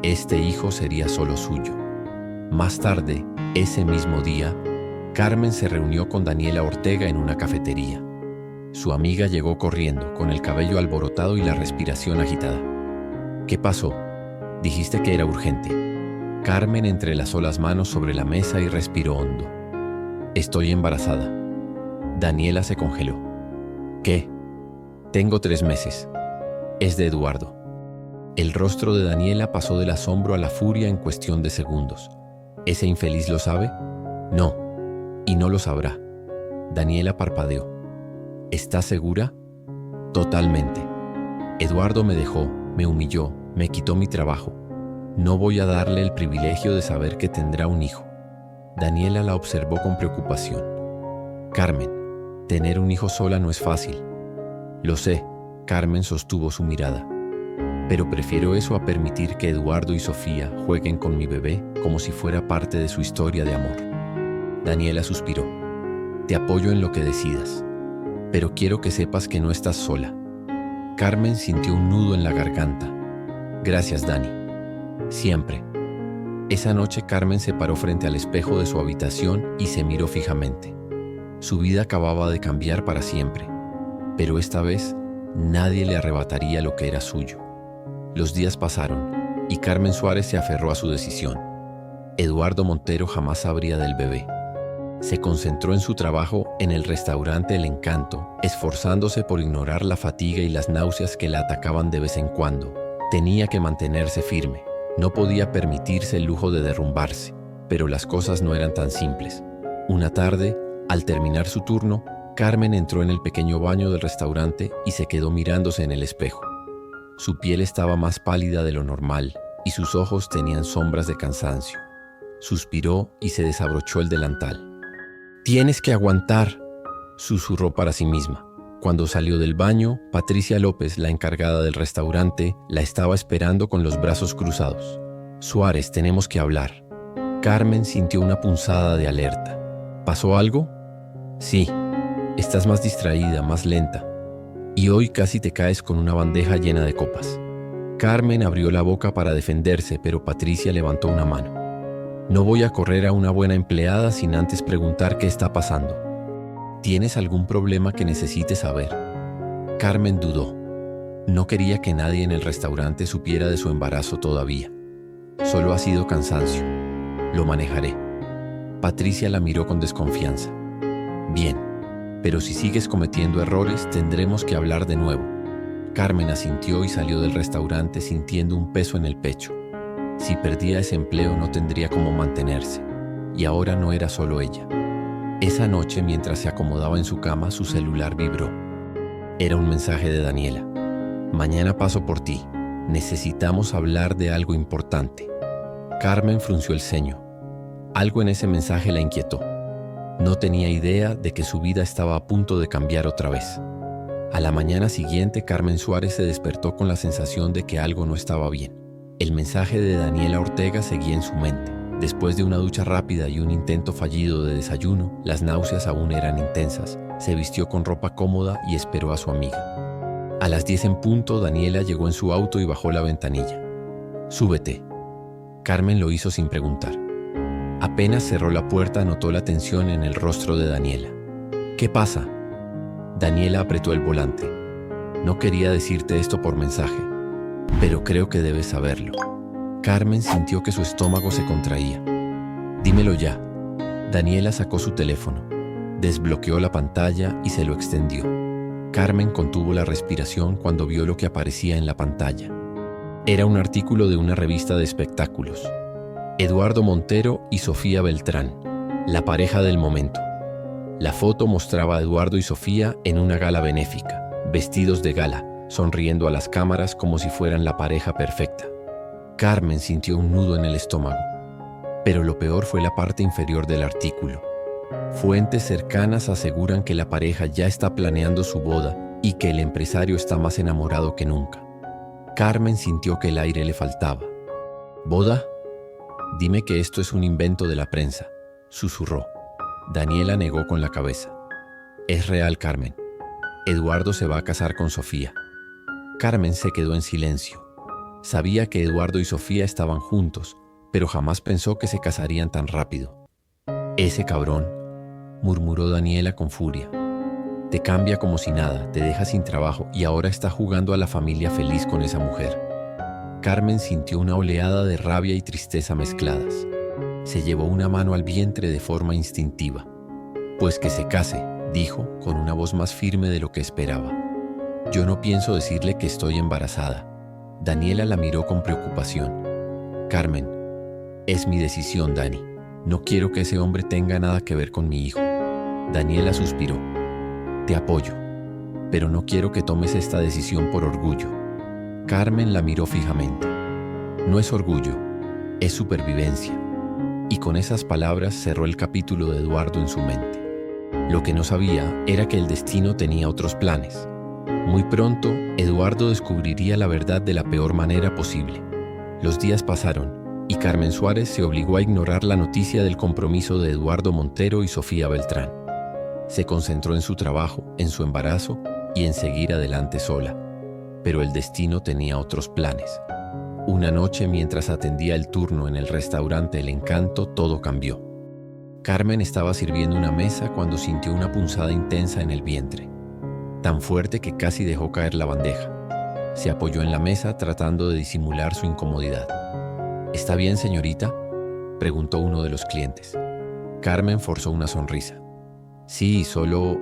Este hijo sería solo suyo. Más tarde, ese mismo día, Carmen se reunió con Daniela Ortega en una cafetería. Su amiga llegó corriendo, con el cabello alborotado y la respiración agitada. ¿Qué pasó? Dijiste que era urgente. Carmen entrelazó las manos sobre la mesa y respiró hondo. Estoy embarazada. Daniela se congeló. ¿Qué? Tengo 3 meses. Es de Eduardo. El rostro de Daniela pasó del asombro a la furia en cuestión de segundos. ¿Ese infeliz lo sabe? No, y no lo sabrá. Daniela parpadeó. ¿Estás segura? Totalmente. Eduardo me dejó, me humilló, me quitó mi trabajo. No voy a darle el privilegio de saber que tendrá un hijo. Daniela la observó con preocupación. Carmen, tener un hijo sola no es fácil. Lo sé, Carmen sostuvo su mirada. Pero prefiero eso a permitir que Eduardo y Sofía jueguen con mi bebé como si fuera parte de su historia de amor. Daniela suspiró. Te apoyo en lo que decidas, pero quiero que sepas que no estás sola. Carmen sintió un nudo en la garganta. Gracias, Dani. Siempre. Esa noche Carmen se paró frente al espejo de su habitación y se miró fijamente. Su vida acababa de cambiar para siempre, pero esta vez nadie le arrebataría lo que era suyo. Los días pasaron y Carmen Suárez se aferró a su decisión. Eduardo Montero jamás sabría del bebé. Se concentró en su trabajo en el restaurante El Encanto, esforzándose por ignorar la fatiga y las náuseas que la atacaban de vez en cuando. Tenía que mantenerse firme. No podía permitirse el lujo de derrumbarse, pero las cosas no eran tan simples. Una tarde, al terminar su turno, Carmen entró en el pequeño baño del restaurante y se quedó mirándose en el espejo. Su piel estaba más pálida de lo normal y sus ojos tenían sombras de cansancio. Suspiró y se desabrochó el delantal. «Tienes que aguantar», susurró para sí misma. Cuando salió del baño, Patricia López, la encargada del restaurante, la estaba esperando con los brazos cruzados. «Suárez, tenemos que hablar». Carmen sintió una punzada de alerta. ¿Pasó algo? «Sí. Estás más distraída, más lenta. Y hoy casi te caes con una bandeja llena de copas». Carmen abrió la boca para defenderse, pero Patricia levantó una mano. «No voy a correr a una buena empleada sin antes preguntar qué está pasando. ¿Tienes algún problema que necesites saber?». Carmen dudó. No quería que nadie en el restaurante supiera de su embarazo todavía. «Solo ha sido cansancio. Lo manejaré». Patricia la miró con desconfianza. «Bien, pero si sigues cometiendo errores, tendremos que hablar de nuevo». Carmen asintió y salió del restaurante sintiendo un peso en el pecho. Si perdía ese empleo no tendría cómo mantenerse. Y ahora no era solo ella. Esa noche, mientras se acomodaba en su cama, su celular vibró. Era un mensaje de Daniela. «Mañana paso por ti. Necesitamos hablar de algo importante». Carmen frunció el ceño. Algo en ese mensaje la inquietó. No tenía idea de que su vida estaba a punto de cambiar otra vez. A la mañana siguiente, Carmen Suárez se despertó con la sensación de que algo no estaba bien. El mensaje de Daniela Ortega seguía en su mente. Después de una ducha rápida y un intento fallido de desayuno, las náuseas aún eran intensas. Se vistió con ropa cómoda y esperó a su amiga. A las 10 en punto, Daniela llegó en su auto y bajó la ventanilla. «Súbete». Carmen lo hizo sin preguntar. Apenas cerró la puerta, notó la tensión en el rostro de Daniela. ¿Qué pasa? Daniela apretó el volante. No quería decirte esto por mensaje, pero creo que debes saberlo. Carmen sintió que su estómago se contraía. Dímelo ya. Daniela sacó su teléfono, desbloqueó la pantalla y se lo extendió. Carmen contuvo la respiración cuando vio lo que aparecía en la pantalla. Era un artículo de una revista de espectáculos. Eduardo Montero y Sofía Beltrán, la pareja del momento. La foto mostraba a Eduardo y Sofía en una gala benéfica, vestidos de gala, sonriendo a las cámaras como si fueran la pareja perfecta. Carmen sintió un nudo en el estómago. Pero lo peor fue la parte inferior del artículo. Fuentes cercanas aseguran que la pareja ya está planeando su boda y que el empresario está más enamorado que nunca. Carmen sintió que el aire le faltaba. ¿Boda? Dime que esto es un invento de la prensa, susurró. Daniela negó con la cabeza. Es real, Carmen. Eduardo se va a casar con Sofía. Carmen se quedó en silencio. Sabía que Eduardo y Sofía estaban juntos, pero jamás pensó que se casarían tan rápido. Ese cabrón, murmuró Daniela con furia. Te cambia como si nada, te deja sin trabajo y ahora está jugando a la familia feliz con esa mujer. Carmen sintió una oleada de rabia y tristeza mezcladas. Se llevó una mano al vientre de forma instintiva. Pues que se case, dijo con una voz más firme de lo que esperaba. Yo no pienso decirle que estoy embarazada. Daniela la miró con preocupación. Carmen, es mi decisión, Dani. No quiero que ese hombre tenga nada que ver con mi hijo. Daniela suspiró. Te apoyo, pero no quiero que tomes esta decisión por orgullo. Carmen la miró fijamente. No es orgullo, es supervivencia. Y con esas palabras cerró el capítulo de Eduardo en su mente. Lo que no sabía era que el destino tenía otros planes. Muy pronto, Eduardo descubriría la verdad de la peor manera posible. Los días pasaron y Carmen Suárez se obligó a ignorar la noticia del compromiso de Eduardo Montero y Sofía Beltrán. Se concentró en su trabajo, en su embarazo y en seguir adelante sola. Pero el destino tenía otros planes. Una noche, mientras atendía el turno en el restaurante El Encanto, todo cambió. Carmen estaba sirviendo una mesa cuando sintió una punzada intensa en el vientre, tan fuerte que casi dejó caer la bandeja. Se apoyó en la mesa tratando de disimular su incomodidad. ¿Está bien, señorita?, preguntó uno de los clientes. Carmen forzó una sonrisa. Sí, solo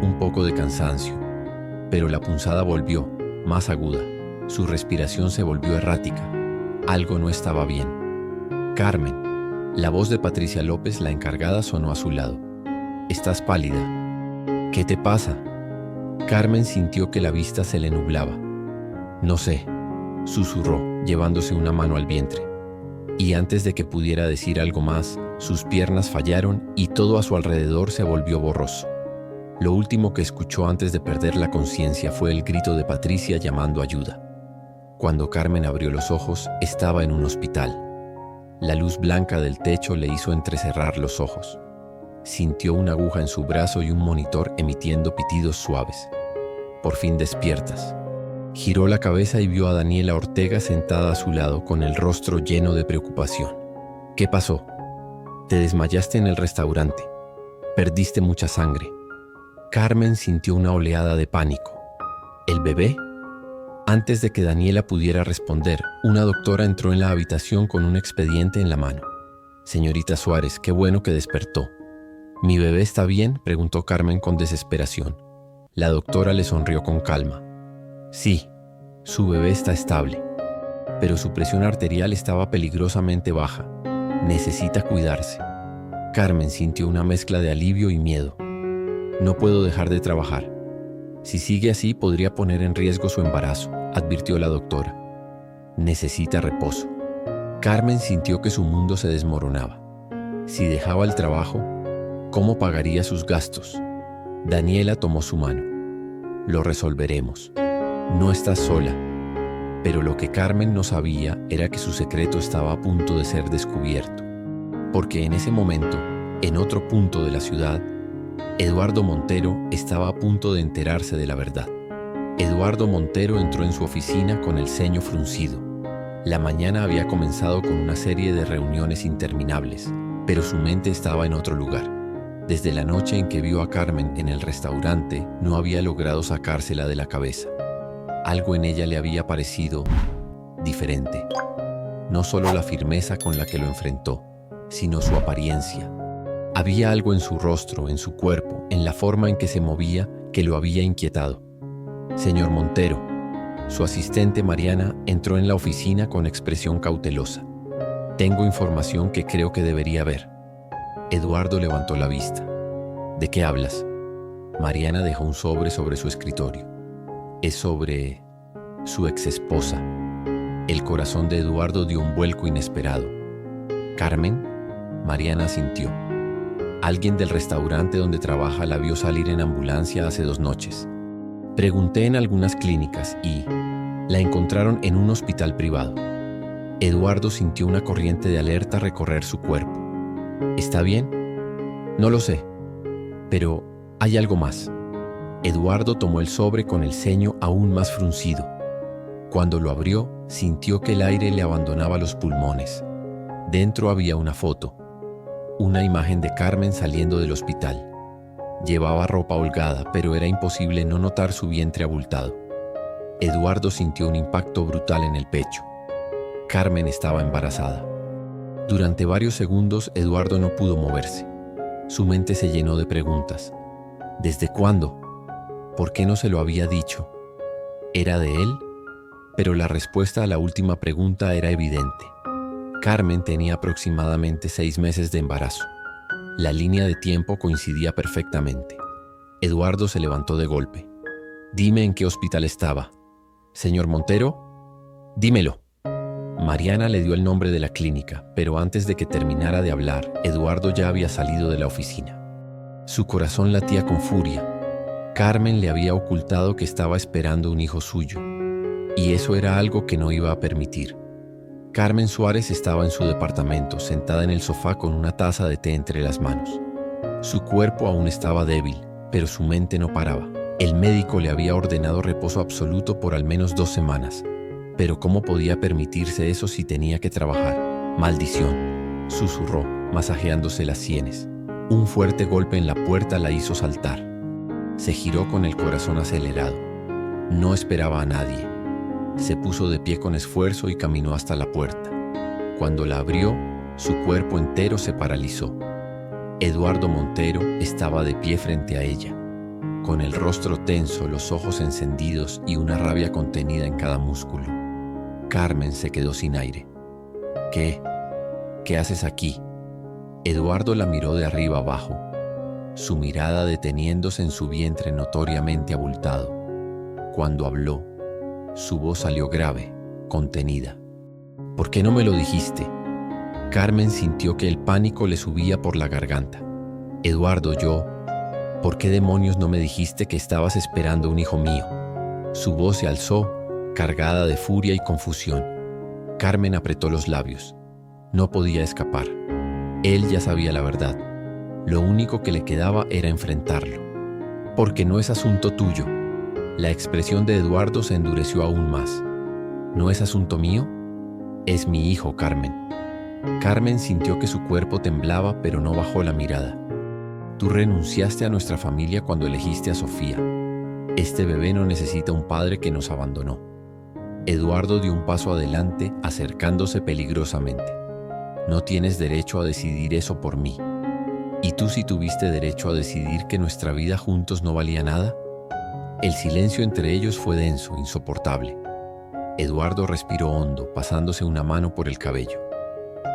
un poco de cansancio. Pero la punzada volvió, más aguda. Su respiración se volvió errática. Algo no estaba bien. Carmen. La voz de Patricia López, la encargada, sonó a su lado. Estás pálida. ¿Qué te pasa? Carmen sintió que la vista se le nublaba. No sé, susurró, llevándose una mano al vientre. Y antes de que pudiera decir algo más, sus piernas fallaron y todo a su alrededor se volvió borroso. Lo último que escuchó antes de perder la conciencia fue el grito de Patricia llamando ayuda. Cuando Carmen abrió los ojos, estaba en un hospital. La luz blanca del techo le hizo entrecerrar los ojos. Sintió una aguja en su brazo y un monitor emitiendo pitidos suaves. Por fin despiertas. Giró la cabeza y vio a Daniela Ortega sentada a su lado con el rostro lleno de preocupación. ¿Qué pasó? Te desmayaste en el restaurante. Perdiste mucha sangre. Carmen sintió una oleada de pánico. ¿El bebé? Antes de que Daniela pudiera responder, una doctora entró en la habitación con un expediente en la mano. Señorita Suárez, qué bueno que despertó. ¿Mi bebé está bien?, preguntó Carmen con desesperación. La doctora le sonrió con calma. Sí, su bebé está estable, pero su presión arterial estaba peligrosamente baja. Necesita cuidarse. Carmen sintió una mezcla de alivio y miedo. No puedo dejar de trabajar. Si sigue así, podría poner en riesgo su embarazo, advirtió la doctora. Necesita reposo. Carmen sintió que su mundo se desmoronaba. Si dejaba el trabajo, ¿cómo pagaría sus gastos? Daniela tomó su mano. Lo resolveremos. No estás sola. Pero lo que Carmen no sabía era que su secreto estaba a punto de ser descubierto. Porque en ese momento, en otro punto de la ciudad, Eduardo Montero estaba a punto de enterarse de la verdad. Eduardo Montero entró en su oficina con el ceño fruncido. La mañana había comenzado con una serie de reuniones interminables, pero su mente estaba en otro lugar. Desde la noche en que vio a Carmen en el restaurante, no había logrado sacársela de la cabeza. Algo en ella le había parecido diferente. No solo la firmeza con la que lo enfrentó, sino su apariencia. Había algo en su rostro, en su cuerpo, en la forma en que se movía, que lo había inquietado. Señor Montero, su asistente Mariana entró en la oficina con expresión cautelosa. Tengo información que creo que debería ver. Eduardo levantó la vista. ¿De qué hablas? Mariana dejó un sobre su escritorio. Es sobre su exesposa. El corazón de Eduardo dio un vuelco inesperado. ¿Carmen? Mariana asintió. Alguien del restaurante donde trabaja la vio salir en ambulancia hace 2 noches. Pregunté en algunas clínicas y la encontraron en un hospital privado. Eduardo sintió una corriente de alerta recorrer su cuerpo. ¿Está bien? No lo sé, pero hay algo más. Eduardo tomó el sobre con el ceño aún más fruncido. Cuando lo abrió, sintió que el aire le abandonaba los pulmones. Dentro había una foto, una imagen de Carmen saliendo del hospital. Llevaba ropa holgada, pero era imposible no notar su vientre abultado. Eduardo sintió un impacto brutal en el pecho. Carmen estaba embarazada. Durante varios segundos, Eduardo no pudo moverse. Su mente se llenó de preguntas. ¿Desde cuándo? ¿Por qué no se lo había dicho? ¿Era de él? Pero la respuesta a la última pregunta era evidente. Carmen tenía aproximadamente 6 meses de embarazo. La línea de tiempo coincidía perfectamente. Eduardo se levantó de golpe. Dime en qué hospital estaba. Señor Montero, dímelo. Mariana le dio el nombre de la clínica, pero antes de que terminara de hablar, Eduardo ya había salido de la oficina. Su corazón latía con furia. Carmen le había ocultado que estaba esperando un hijo suyo, y eso era algo que no iba a permitir. Carmen Suárez estaba en su departamento, sentada en el sofá con una taza de té entre las manos. Su cuerpo aún estaba débil, pero su mente no paraba. El médico le había ordenado reposo absoluto por al menos 2 semanas. Pero ¿cómo podía permitirse eso si tenía que trabajar? Maldición, susurró, masajeándose las sienes. Un fuerte golpe en la puerta la hizo saltar. Se giró con el corazón acelerado. No esperaba a nadie. Se puso de pie con esfuerzo y caminó hasta la puerta. Cuando la abrió, su cuerpo entero se paralizó. Eduardo Montero estaba de pie frente a ella, con el rostro tenso, los ojos encendidos y una rabia contenida en cada músculo. Carmen se quedó sin aire. ¿Qué haces aquí? Eduardo la miró de arriba abajo, su mirada deteniéndose en su vientre notoriamente abultado. Cuando habló, su voz salió grave, contenida. ¿Por qué no me lo dijiste? Carmen sintió que el pánico le subía por la garganta. Eduardo, ¿por qué demonios no me dijiste que estabas esperando un hijo mío? Su voz se alzó, cargada de furia y confusión. Carmen apretó los labios. No podía escapar. Él ya sabía la verdad. Lo único que le quedaba era enfrentarlo. Porque no es asunto tuyo. La expresión de Eduardo se endureció aún más. ¿No es asunto mío? Es mi hijo, Carmen. Carmen sintió que su cuerpo temblaba, pero no bajó la mirada. Tú renunciaste a nuestra familia cuando elegiste a Sofía. Este bebé no necesita un padre que nos abandonó. Eduardo dio un paso adelante, acercándose peligrosamente. No tienes derecho a decidir eso por mí. ¿Y tú sí tuviste derecho a decidir que nuestra vida juntos no valía nada? El silencio entre ellos fue denso, insoportable. Eduardo respiró hondo, pasándose una mano por el cabello.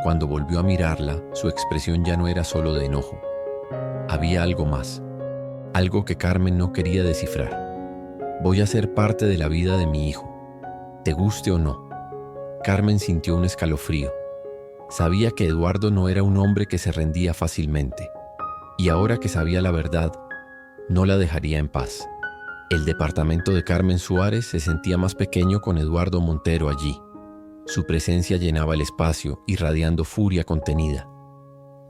Cuando volvió a mirarla, su expresión ya no era solo de enojo. Había algo más, algo que Carmen no quería descifrar. Voy a ser parte de la vida de mi hijo, te guste o no. Carmen sintió un escalofrío. Sabía que Eduardo no era un hombre que se rendía fácilmente, y ahora que sabía la verdad, no la dejaría en paz. El departamento de Carmen Suárez se sentía más pequeño con Eduardo Montero allí. Su presencia llenaba el espacio, irradiando furia contenida.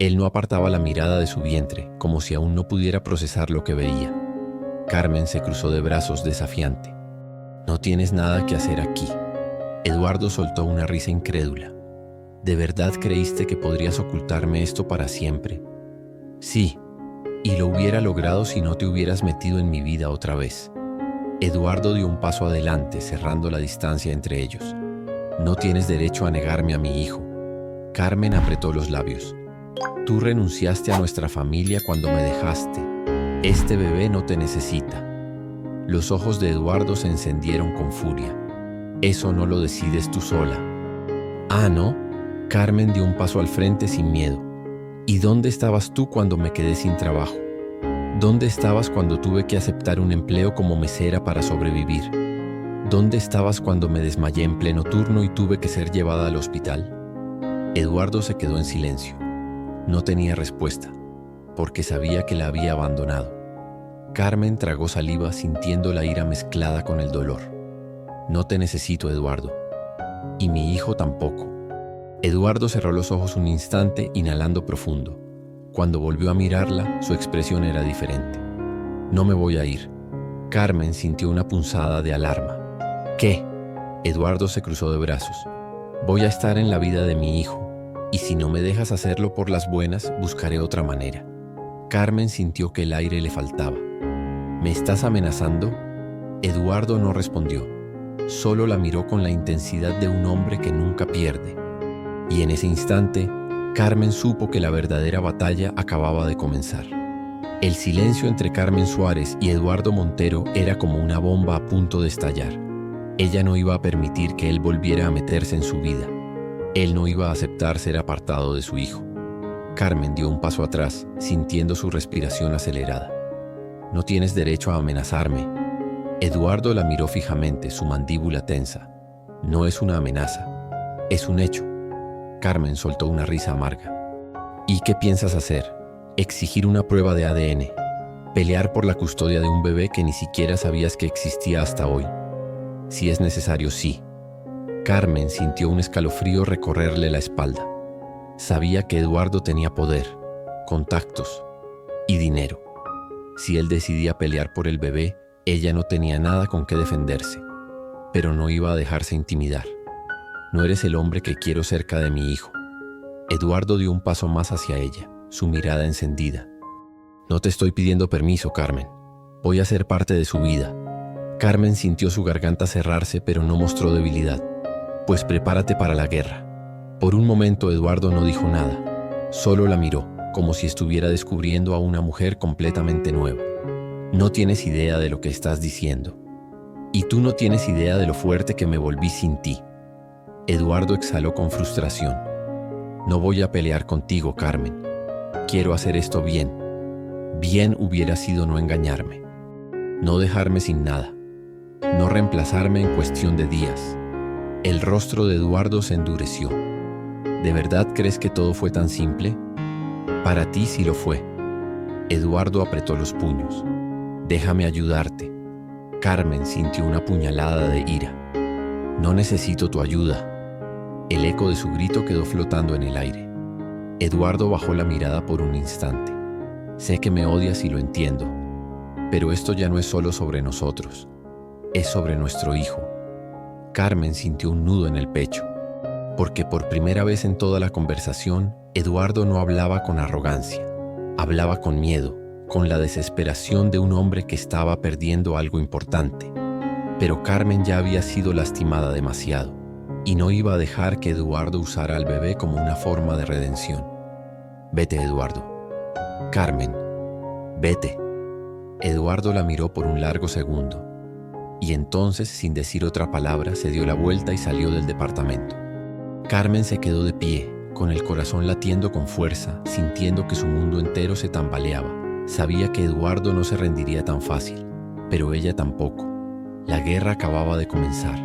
Él no apartaba la mirada de su vientre, como si aún no pudiera procesar lo que veía. Carmen se cruzó de brazos desafiante. No tienes nada que hacer aquí. Eduardo soltó una risa incrédula. ¿De verdad creíste que podrías ocultarme esto para siempre? Sí, y lo hubiera logrado si no te hubieras metido en mi vida otra vez. Eduardo dio un paso adelante, cerrando la distancia entre ellos. No tienes derecho a negarme a mi hijo. Carmen apretó los labios. Tú renunciaste a nuestra familia cuando me dejaste. Este bebé no te necesita. Los ojos de Eduardo se encendieron con furia. Eso no lo decides tú sola. Ah, ¿no? Carmen dio un paso al frente sin miedo. ¿Y dónde estabas tú cuando me quedé sin trabajo? ¿Dónde estabas cuando tuve que aceptar un empleo como mesera para sobrevivir? ¿Dónde estabas cuando me desmayé en pleno turno y tuve que ser llevada al hospital? Eduardo se quedó en silencio. No tenía respuesta, porque sabía que la había abandonado. Carmen tragó saliva sintiendo la ira mezclada con el dolor. No te necesito, Eduardo. Y mi hijo tampoco. Eduardo cerró los ojos un instante, inhalando profundo. Cuando volvió a mirarla, su expresión era diferente. No me voy a ir. Carmen sintió una punzada de alarma. ¿Qué? Eduardo se cruzó de brazos. Voy a estar en la vida de mi hijo, y si no me dejas hacerlo por las buenas, buscaré otra manera. Carmen sintió que el aire le faltaba. ¿Me estás amenazando? Eduardo no respondió. Solo la miró con la intensidad de un hombre que nunca pierde. Y en ese instante, Carmen supo que la verdadera batalla acababa de comenzar. El silencio entre Carmen Suárez y Eduardo Montero era como una bomba a punto de estallar. Ella no iba a permitir que él volviera a meterse en su vida. Él no iba a aceptar ser apartado de su hijo. Carmen dio un paso atrás, sintiendo su respiración acelerada. No tienes derecho a amenazarme. Eduardo la miró fijamente, su mandíbula tensa. No es una amenaza, es un hecho. Carmen soltó una risa amarga. ¿Y qué piensas hacer? Exigir una prueba de ADN. Pelear por la custodia de un bebé que ni siquiera sabías que existía hasta hoy. Si es necesario, sí. Carmen sintió un escalofrío recorrerle la espalda. Sabía que Eduardo tenía poder, contactos y dinero. Si él decidía pelear por el bebé, ella no tenía nada con qué defenderse. Pero no iba a dejarse intimidar. No eres el hombre que quiero cerca de mi hijo. Eduardo dio un paso más hacia ella, su mirada encendida. No te estoy pidiendo permiso, Carmen. Voy a ser parte de su vida. Carmen sintió su garganta cerrarse, pero no mostró debilidad. Pues prepárate para la guerra. Por un momento Eduardo no dijo nada. Solo la miró, como si estuviera descubriendo a una mujer completamente nueva. No tienes idea de lo que estás diciendo. Y tú no tienes idea de lo fuerte que me volví sin ti. Eduardo exhaló con frustración. No voy a pelear contigo, Carmen. Quiero hacer esto bien. Bien hubiera sido no engañarme. No dejarme sin nada. No reemplazarme en cuestión de días. El rostro de Eduardo se endureció. ¿De verdad crees que todo fue tan simple? Para ti sí lo fue. Eduardo apretó los puños. Déjame ayudarte. Carmen sintió una puñalada de ira. No necesito tu ayuda. El eco de su grito quedó flotando en el aire. Eduardo bajó la mirada por un instante. Sé que me odias y lo entiendo, pero esto ya no es solo sobre nosotros. Es sobre nuestro hijo. Carmen sintió un nudo en el pecho, porque por primera vez en toda la conversación, Eduardo no hablaba con arrogancia. Hablaba con miedo, con la desesperación de un hombre que estaba perdiendo algo importante. Pero Carmen ya había sido lastimada demasiado, y no iba a dejar que Eduardo usara al bebé como una forma de redención. Vete, Eduardo. Carmen, vete. Eduardo la miró por un largo segundo, y entonces, sin decir otra palabra, se dio la vuelta y salió del departamento. Carmen se quedó de pie, con el corazón latiendo con fuerza, sintiendo que su mundo entero se tambaleaba. Sabía que Eduardo no se rendiría tan fácil, pero ella tampoco. La guerra acababa de comenzar.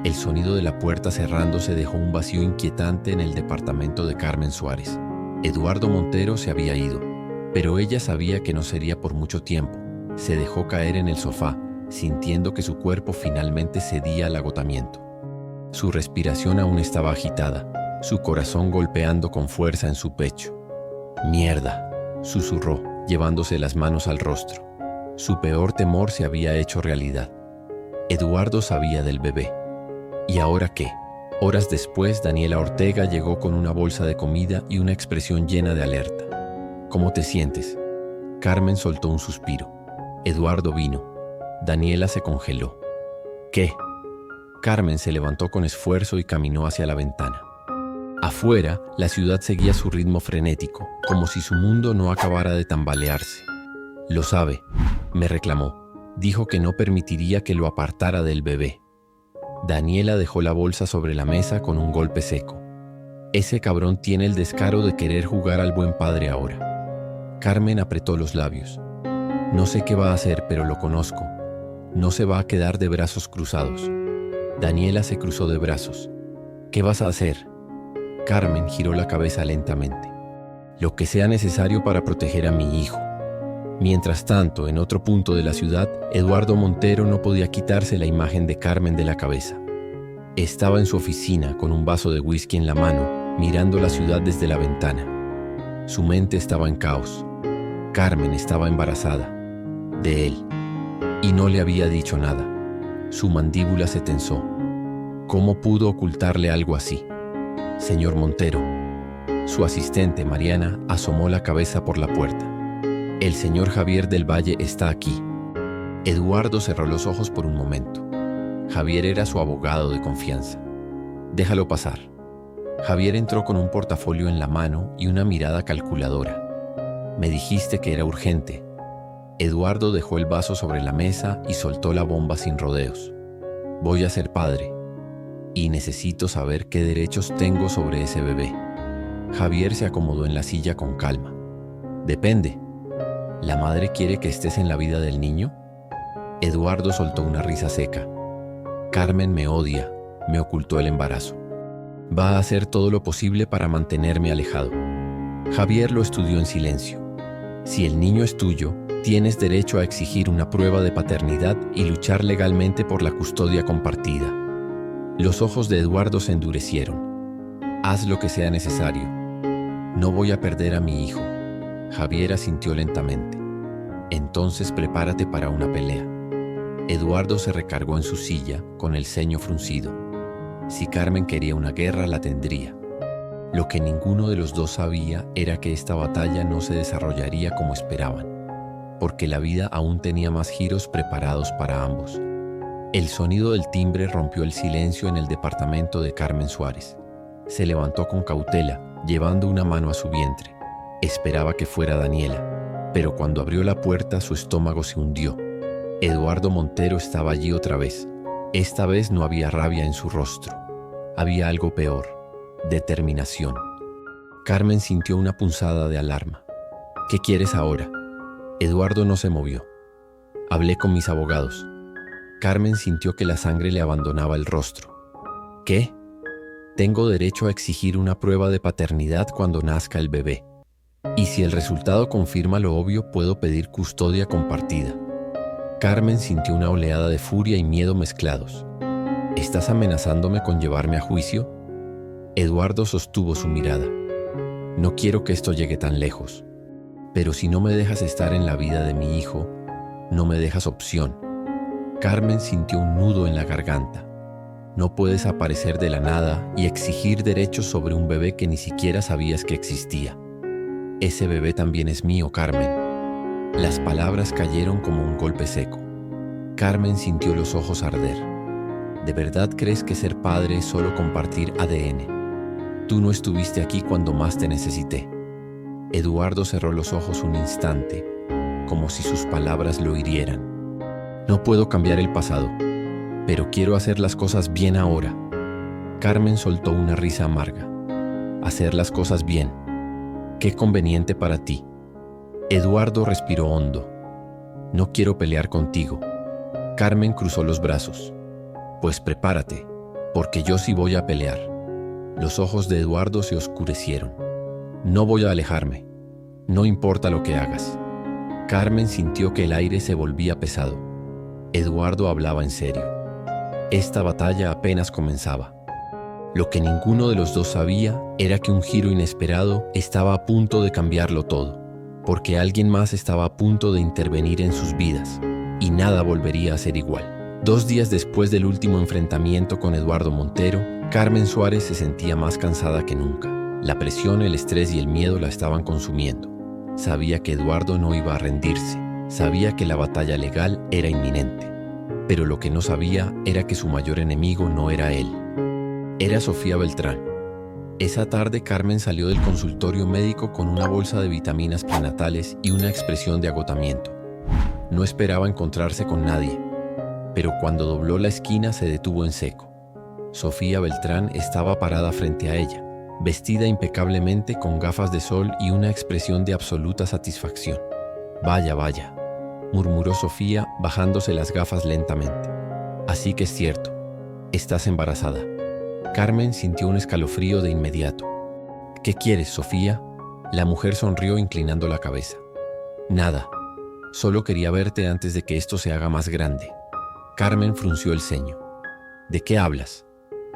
El sonido de la puerta cerrándose dejó un vacío inquietante en el departamento de Carmen Suárez. Eduardo Montero se había ido, pero ella sabía que no sería por mucho tiempo. Se dejó caer en el sofá, sintiendo que su cuerpo finalmente cedía al agotamiento. Su respiración aún estaba agitada, su corazón golpeando con fuerza en su pecho. «Mierda», susurró, llevándose las manos al rostro. Su peor temor se había hecho realidad. Eduardo sabía del bebé. ¿Y ahora qué? Horas después, Daniela Ortega llegó con una bolsa de comida y una expresión llena de alerta. ¿Cómo te sientes? Carmen soltó un suspiro. Eduardo vino. Daniela se congeló. ¿Qué? Carmen se levantó con esfuerzo y caminó hacia la ventana. Afuera, la ciudad seguía su ritmo frenético, como si su mundo no acabara de tambalearse. Lo sabe, me reclamó. Dijo que no permitiría que lo apartara del bebé. Daniela dejó la bolsa sobre la mesa con un golpe seco. Ese cabrón tiene el descaro de querer jugar al buen padre ahora. Carmen apretó los labios. No sé qué va a hacer, pero lo conozco. No se va a quedar de brazos cruzados. Daniela se cruzó de brazos. ¿Qué vas a hacer? Carmen giró la cabeza lentamente. Lo que sea necesario para proteger a mi hijo. Mientras tanto, en otro punto de la ciudad, Eduardo Montero no podía quitarse la imagen de Carmen de la cabeza. Estaba en su oficina con un vaso de whisky en la mano, mirando la ciudad desde la ventana. Su mente estaba en caos. Carmen estaba embarazada de él y no le había dicho nada. Su mandíbula se tensó. ¿Cómo pudo ocultarle algo así? Señor Montero. Su asistente, Mariana, asomó la cabeza por la puerta. El señor Javier del Valle está aquí. Eduardo cerró los ojos por un momento. Javier era su abogado de confianza. Déjalo pasar. Javier entró con un portafolio en la mano y una mirada calculadora. Me dijiste que era urgente. Eduardo dejó el vaso sobre la mesa y soltó la bomba sin rodeos. Voy a ser padre y necesito saber qué derechos tengo sobre ese bebé. Javier se acomodó en la silla con calma. Depende. ¿La madre quiere que estés en la vida del niño? Eduardo soltó una risa seca. Carmen me odia, me ocultó el embarazo. Va a hacer todo lo posible para mantenerme alejado. Javier lo estudió en silencio. Si el niño es tuyo, tienes derecho a exigir una prueba de paternidad y luchar legalmente por la custodia compartida. Los ojos de Eduardo se endurecieron. Haz lo que sea necesario. No voy a perder a mi hijo. Javier asintió lentamente. Entonces prepárate para una pelea. Eduardo se recargó en su silla, con el ceño fruncido. Si Carmen quería una guerra, la tendría. Lo que ninguno de los dos sabía era que esta batalla no se desarrollaría como esperaban, porque la vida aún tenía más giros preparados para ambos. El sonido del timbre rompió el silencio en el departamento de Carmen Suárez. Se levantó con cautela, llevando una mano a su vientre. Esperaba que fuera Daniela, pero cuando abrió la puerta su estómago se hundió. Eduardo Montero estaba allí otra vez. Esta vez no había rabia en su rostro. Había algo peor, determinación. Carmen sintió una punzada de alarma. ¿Qué quieres ahora? Eduardo no se movió. Hablé con mis abogados. Carmen sintió que la sangre le abandonaba el rostro. ¿Qué? Tengo derecho a exigir una prueba de paternidad cuando nazca el bebé. Y si el resultado confirma lo obvio, puedo pedir custodia compartida. Carmen sintió una oleada de furia y miedo mezclados. ¿Estás amenazándome con llevarme a juicio? Eduardo sostuvo su mirada. No quiero que esto llegue tan lejos. Pero si no me dejas estar en la vida de mi hijo, no me dejas opción. Carmen sintió un nudo en la garganta. No puedes aparecer de la nada y exigir derechos sobre un bebé que ni siquiera sabías que existía. Ese bebé también es mío, Carmen. Las palabras cayeron como un golpe seco. Carmen sintió los ojos arder. ¿De verdad crees que ser padre es solo compartir ADN? Tú no estuviste aquí cuando más te necesité. Eduardo cerró los ojos un instante, como si sus palabras lo hirieran. No puedo cambiar el pasado, pero quiero hacer las cosas bien ahora. Carmen soltó una risa amarga. Hacer las cosas bien. Qué conveniente para ti. Eduardo respiró hondo. No quiero pelear contigo. Carmen cruzó los brazos. Pues prepárate, porque yo sí voy a pelear. Los ojos de Eduardo se oscurecieron. No voy a alejarme. No importa lo que hagas. Carmen sintió que el aire se volvía pesado. Eduardo hablaba en serio. Esta batalla apenas comenzaba. Lo que ninguno de los dos sabía era que un giro inesperado estaba a punto de cambiarlo todo, porque alguien más estaba a punto de intervenir en sus vidas, y nada volvería a ser igual. 2 días después del último enfrentamiento con Eduardo Montero, Carmen Suárez se sentía más cansada que nunca. La presión, el estrés y el miedo la estaban consumiendo. Sabía que Eduardo no iba a rendirse. Sabía que la batalla legal era inminente. Pero lo que no sabía era que su mayor enemigo no era él. Era Sofía Beltrán. Esa tarde Carmen salió del consultorio médico con una bolsa de vitaminas prenatales y una expresión de agotamiento. No esperaba encontrarse con nadie, pero cuando dobló la esquina se detuvo en seco. Sofía Beltrán estaba parada frente a ella, vestida impecablemente con gafas de sol y una expresión de absoluta satisfacción. «Vaya, vaya», murmuró Sofía bajándose las gafas lentamente. «Así que es cierto, estás embarazada». Carmen sintió un escalofrío de inmediato. «¿Qué quieres, Sofía?». La mujer sonrió inclinando la cabeza. «Nada, solo quería verte antes de que esto se haga más grande». Carmen frunció el ceño. «¿De qué hablas?».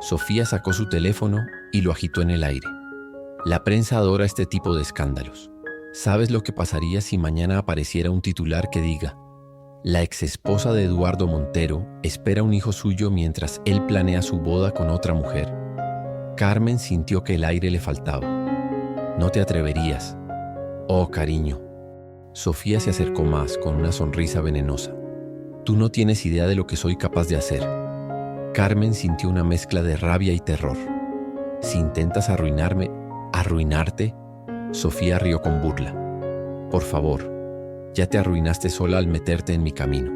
Sofía sacó su teléfono y lo agitó en el aire. «La prensa adora este tipo de escándalos. ¿Sabes lo que pasaría si mañana apareciera un titular que diga: la exesposa de Eduardo Montero espera un hijo suyo mientras él planea su boda con otra mujer»? Carmen sintió que el aire le faltaba. «No te atreverías». «Oh, cariño». Sofía se acercó más con una sonrisa venenosa. «Tú no tienes idea de lo que soy capaz de hacer». Carmen sintió una mezcla de rabia y terror. «Si intentas arruinarme, ¿arruinarte?». Sofía rió con burla. «Por favor, ya te arruinaste sola al meterte en mi camino.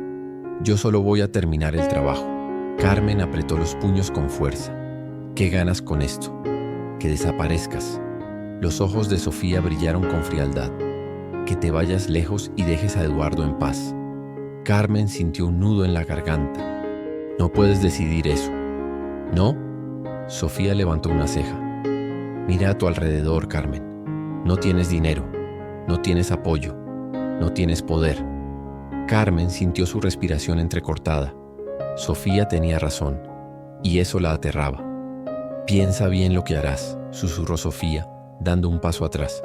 Yo solo voy a terminar el trabajo». Carmen apretó los puños con fuerza. «¿Qué ganas con esto?». «Que desaparezcas». Los ojos de Sofía brillaron con frialdad. «Que te vayas lejos y dejes a Eduardo en paz». Carmen sintió un nudo en la garganta. «No puedes decidir eso». «¿No?». Sofía levantó una ceja. «Mira a tu alrededor, Carmen. No tienes dinero, no tienes apoyo, no tienes poder». Carmen sintió su respiración entrecortada. Sofía tenía razón, y eso la aterraba. «Piensa bien lo que harás», susurró Sofía, dando un paso atrás.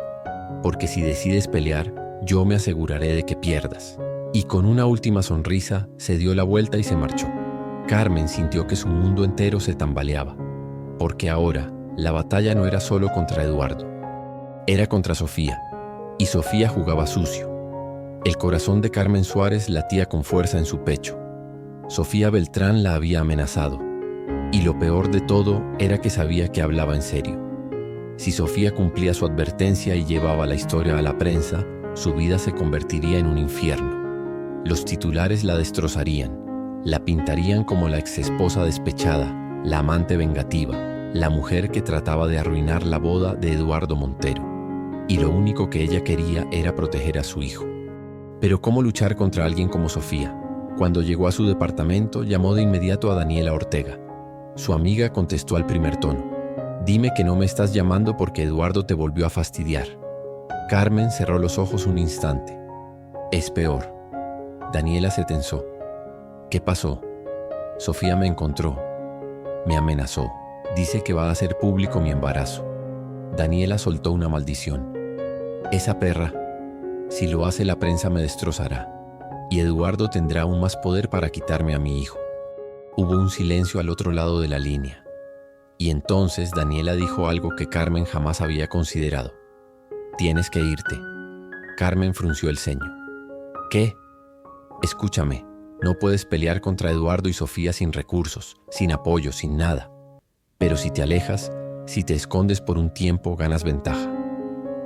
«Porque si decides pelear, yo me aseguraré de que pierdas». Y con una última sonrisa, se dio la vuelta y se marchó. Carmen sintió que su mundo entero se tambaleaba, porque ahora la batalla no era solo contra Eduardo, era contra Sofía, y Sofía jugaba sucio. El corazón de Carmen Suárez latía con fuerza en su pecho. Sofía Beltrán la había amenazado, y lo peor de todo era que sabía que hablaba en serio. Si Sofía cumplía su advertencia y llevaba la historia a la prensa, su vida se convertiría en un infierno. Los titulares la destrozarían, la pintarían como la exesposa despechada, la amante vengativa, la mujer que trataba de arruinar la boda de Eduardo Montero. Y lo único que ella quería era proteger a su hijo. Pero ¿cómo luchar contra alguien como Sofía? Cuando llegó a su departamento, llamó de inmediato a Daniela Ortega. Su amiga contestó al primer tono. «Dime que no me estás llamando porque Eduardo te volvió a fastidiar». Carmen cerró los ojos un instante. «Es peor». Daniela se tensó. «¿Qué pasó?». «Sofía me encontró. Me amenazó. Dice que va a hacer público mi embarazo». Daniela soltó una maldición. «Esa perra. Si lo hace la prensa me destrozará. Y Eduardo tendrá aún más poder para quitarme a mi hijo». Hubo un silencio al otro lado de la línea. Y entonces Daniela dijo algo que Carmen jamás había considerado. «Tienes que irte». Carmen frunció el ceño. «¿Qué?». «Escúchame, no puedes pelear contra Eduardo y Sofía sin recursos, sin apoyo, sin nada. Pero si te alejas, si te escondes por un tiempo, ganas ventaja».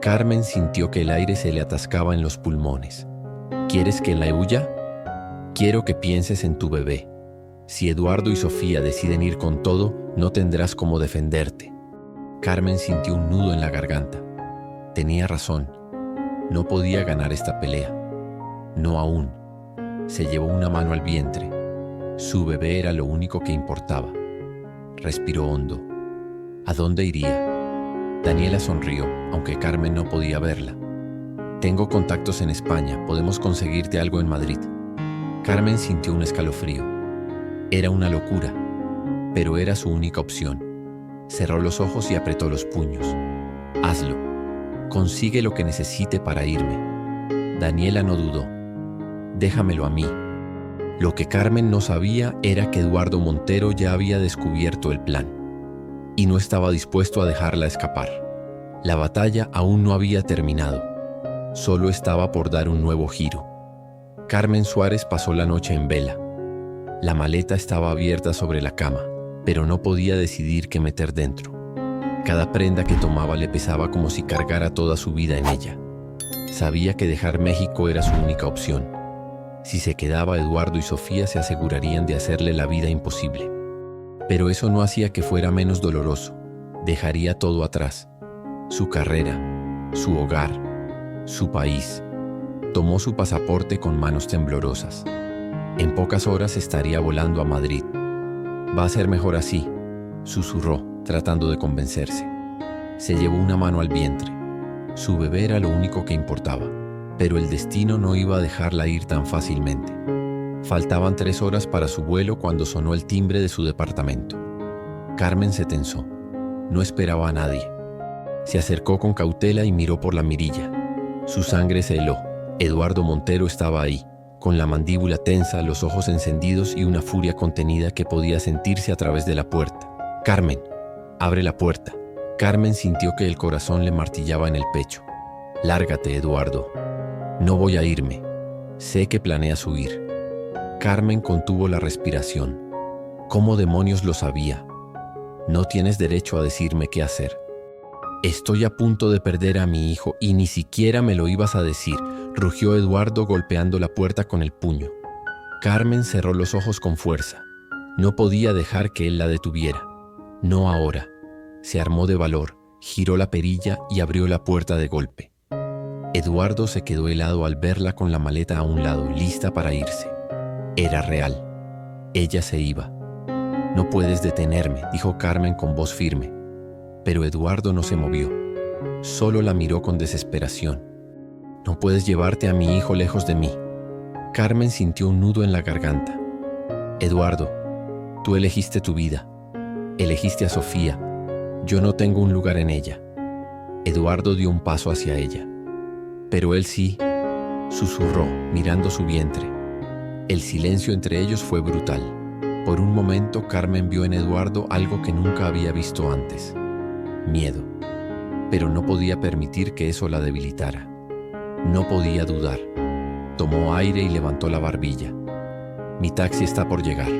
Carmen sintió que el aire se le atascaba en los pulmones. «¿Quieres que la huya?». «Quiero que pienses en tu bebé. Si Eduardo y Sofía deciden ir con todo, no tendrás cómo defenderte». Carmen sintió un nudo en la garganta. Tenía razón. No podía ganar esta pelea. No aún. Se llevó una mano al vientre. Su bebé era lo único que importaba. Respiró hondo. ¿A dónde iría? Daniela sonrió, aunque Carmen no podía verla. «Tengo contactos en España, podemos conseguirte algo en Madrid». Carmen sintió un escalofrío. Era una locura, pero era su única opción. Cerró los ojos y apretó los puños. «Hazlo. Consigue lo que necesite para irme». Daniela no dudó. «Déjamelo a mí». Lo que Carmen no sabía era que Eduardo Montero ya había descubierto el plan y no estaba dispuesto a dejarla escapar. La batalla aún no había terminado, solo estaba por dar un nuevo giro. Carmen Suárez pasó la noche en vela. La maleta estaba abierta sobre la cama, pero no podía decidir qué meter dentro. Cada prenda que tomaba le pesaba como si cargara toda su vida en ella. Sabía que dejar México era su única opción. Si se quedaba, Eduardo y Sofía se asegurarían de hacerle la vida imposible. Pero eso no hacía que fuera menos doloroso. Dejaría todo atrás. Su carrera, su hogar, su país. Tomó su pasaporte con manos temblorosas. En pocas horas estaría volando a Madrid. Va a ser mejor así, susurró, tratando de convencerse. Se llevó una mano al vientre. Su bebé era lo único que importaba, pero el destino no iba a dejarla ir tan fácilmente. Faltaban 3 horas para su vuelo cuando sonó el timbre de su departamento. Carmen se tensó. No esperaba a nadie. Se acercó con cautela y miró por la mirilla. Su sangre se heló. Eduardo Montero estaba ahí, con la mandíbula tensa, los ojos encendidos y una furia contenida que podía sentirse a través de la puerta. «Carmen, abre la puerta». Carmen sintió que el corazón le martillaba en el pecho. «Lárgate, Eduardo. No voy a irme. Sé que planeas huir». Carmen contuvo la respiración. ¿Cómo demonios lo sabía? «No tienes derecho a decirme qué hacer». «Estoy a punto de perder a mi hijo y ni siquiera me lo ibas a decir», rugió Eduardo golpeando la puerta con el puño. Carmen cerró los ojos con fuerza. No podía dejar que él la detuviera. No ahora. Se armó de valor, giró la perilla y abrió la puerta de golpe. Eduardo se quedó helado al verla con la maleta a un lado, lista para irse. Era real. Ella se iba. «No puedes detenerme», dijo Carmen con voz firme. Pero Eduardo no se movió. Solo la miró con desesperación. «No puedes llevarte a mi hijo lejos de mí». Carmen sintió un nudo en la garganta. «Eduardo, tú elegiste tu vida. Elegiste a Sofía. Yo no tengo un lugar en ella». Eduardo dio un paso hacia ella. «Pero él sí», susurró, mirando su vientre. El silencio entre ellos fue brutal. Por un momento, Carmen vio en Eduardo algo que nunca había visto antes: miedo. Pero no podía permitir que eso la debilitara. No podía dudar. Tomó aire y levantó la barbilla. «Mi taxi está por llegar.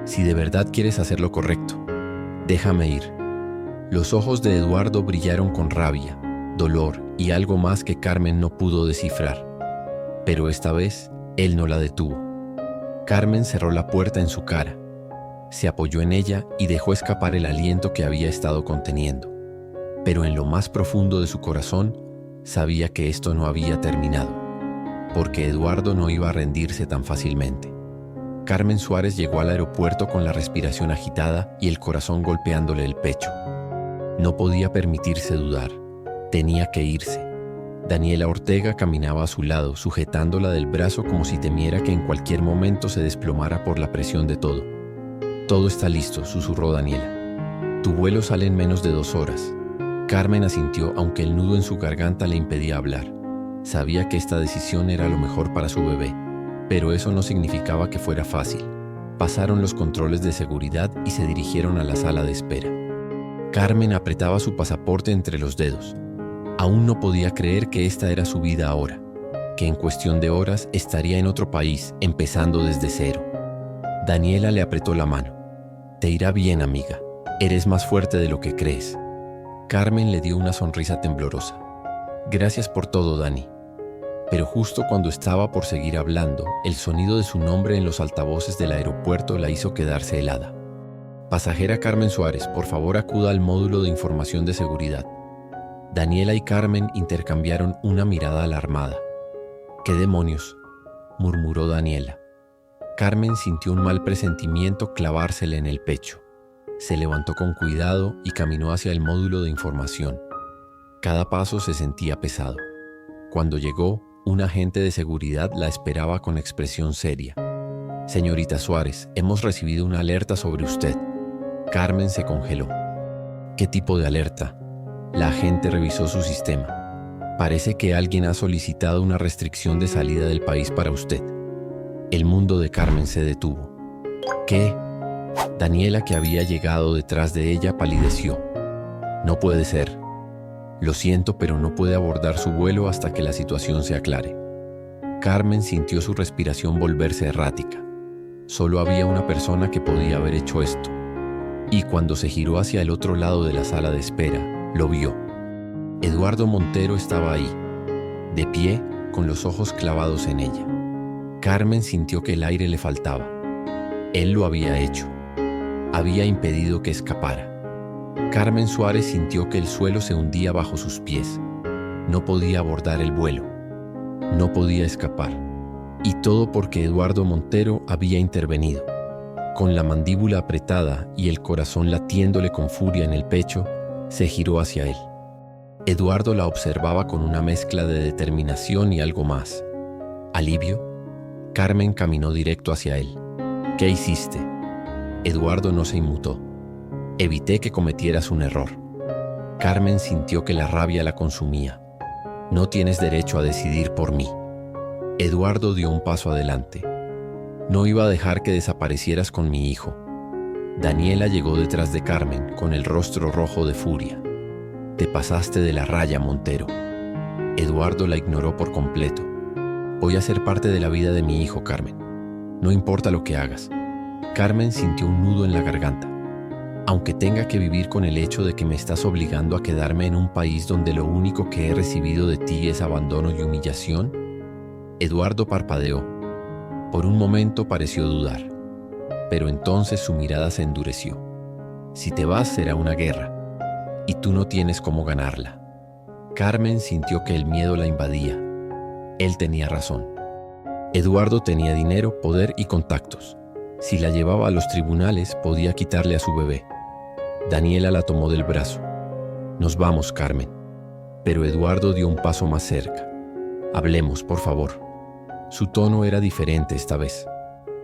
Si de verdad quieres hacer lo correcto, déjame ir». Los ojos de Eduardo brillaron con rabia, dolor y algo más que Carmen no pudo descifrar. Pero esta vez, él no la detuvo. Carmen cerró la puerta en su cara. Se apoyó en ella y dejó escapar el aliento que había estado conteniendo. Pero en lo más profundo de su corazón, sabía que esto no había terminado, porque Eduardo no iba a rendirse tan fácilmente. Carmen Suárez llegó al aeropuerto con la respiración agitada y el corazón golpeándole el pecho. No podía permitirse dudar. Tenía que irse. Daniela Ortega caminaba a su lado, sujetándola del brazo como si temiera que en cualquier momento se desplomara por la presión de todo. «Todo está listo», susurró Daniela. «Tu vuelo sale en menos de 2 horas». Carmen asintió, aunque el nudo en su garganta le impedía hablar. Sabía que esta decisión era lo mejor para su bebé, pero eso no significaba que fuera fácil. Pasaron los controles de seguridad y se dirigieron a la sala de espera. Carmen apretaba su pasaporte entre los dedos. Aún no podía creer que esta era su vida ahora, que en cuestión de horas estaría en otro país, empezando desde cero. Daniela le apretó la mano. «Te irá bien, amiga. Eres más fuerte de lo que crees». Carmen le dio una sonrisa temblorosa. «Gracias por todo, Dani». Pero justo cuando estaba por seguir hablando, el sonido de su nombre en los altavoces del aeropuerto la hizo quedarse helada. «Pasajera Carmen Suárez, por favor acuda al módulo de información de seguridad». Daniela y Carmen intercambiaron una mirada alarmada. «¿Qué demonios?», murmuró Daniela. Carmen sintió un mal presentimiento clavársele en el pecho. Se levantó con cuidado y caminó hacia el módulo de información. Cada paso se sentía pesado. Cuando llegó, un agente de seguridad la esperaba con expresión seria. «Señorita Suárez, hemos recibido una alerta sobre usted». Carmen se congeló. «¿Qué tipo de alerta?». La agente revisó su sistema. «Parece que alguien ha solicitado una restricción de salida del país para usted». El mundo de Carmen se detuvo. ¿Qué? Daniela, que había llegado detrás de ella, palideció. No puede ser. Lo siento, pero no puede abordar su vuelo hasta que la situación se aclare. Carmen sintió su respiración volverse errática. Solo había una persona que podía haber hecho esto. Y cuando se giró hacia el otro lado de la sala de espera, lo vio. Eduardo Montero estaba ahí, de pie, con los ojos clavados en ella. Carmen sintió que el aire le faltaba. Él lo había hecho. Había impedido que escapara. Carmen Suárez sintió que el suelo se hundía bajo sus pies. No podía abordar el vuelo. No podía escapar. Y todo porque Eduardo Montero había intervenido. Con la mandíbula apretada y el corazón latiéndole con furia en el pecho, se giró hacia él. Eduardo la observaba con una mezcla de determinación y algo más. ¿Alivio? Carmen caminó directo hacia él. ¿Qué hiciste? Eduardo no se inmutó. Evité que cometieras un error. Carmen sintió que la rabia la consumía. No tienes derecho a decidir por mí. Eduardo dio un paso adelante. No iba a dejar que desaparecieras con mi hijo. Daniela llegó detrás de Carmen con el rostro rojo de furia. Te pasaste de la raya, Montero. Eduardo la ignoró por completo. Voy a ser parte de la vida de mi hijo, Carmen. No importa lo que hagas. Carmen sintió un nudo en la garganta. Aunque tenga que vivir con el hecho de que me estás obligando a quedarme en un país donde lo único que he recibido de ti es abandono y humillación. Eduardo parpadeó. Por un momento pareció dudar, pero entonces su mirada se endureció. Si te vas será una guerra, y tú no tienes cómo ganarla. Carmen sintió que el miedo la invadía. Él tenía razón. Eduardo tenía dinero, poder y contactos. Si la llevaba a los tribunales, podía quitarle a su bebé. Daniela la tomó del brazo. Nos vamos, Carmen. Pero Eduardo dio un paso más cerca. Hablemos, por favor. Su tono era diferente esta vez.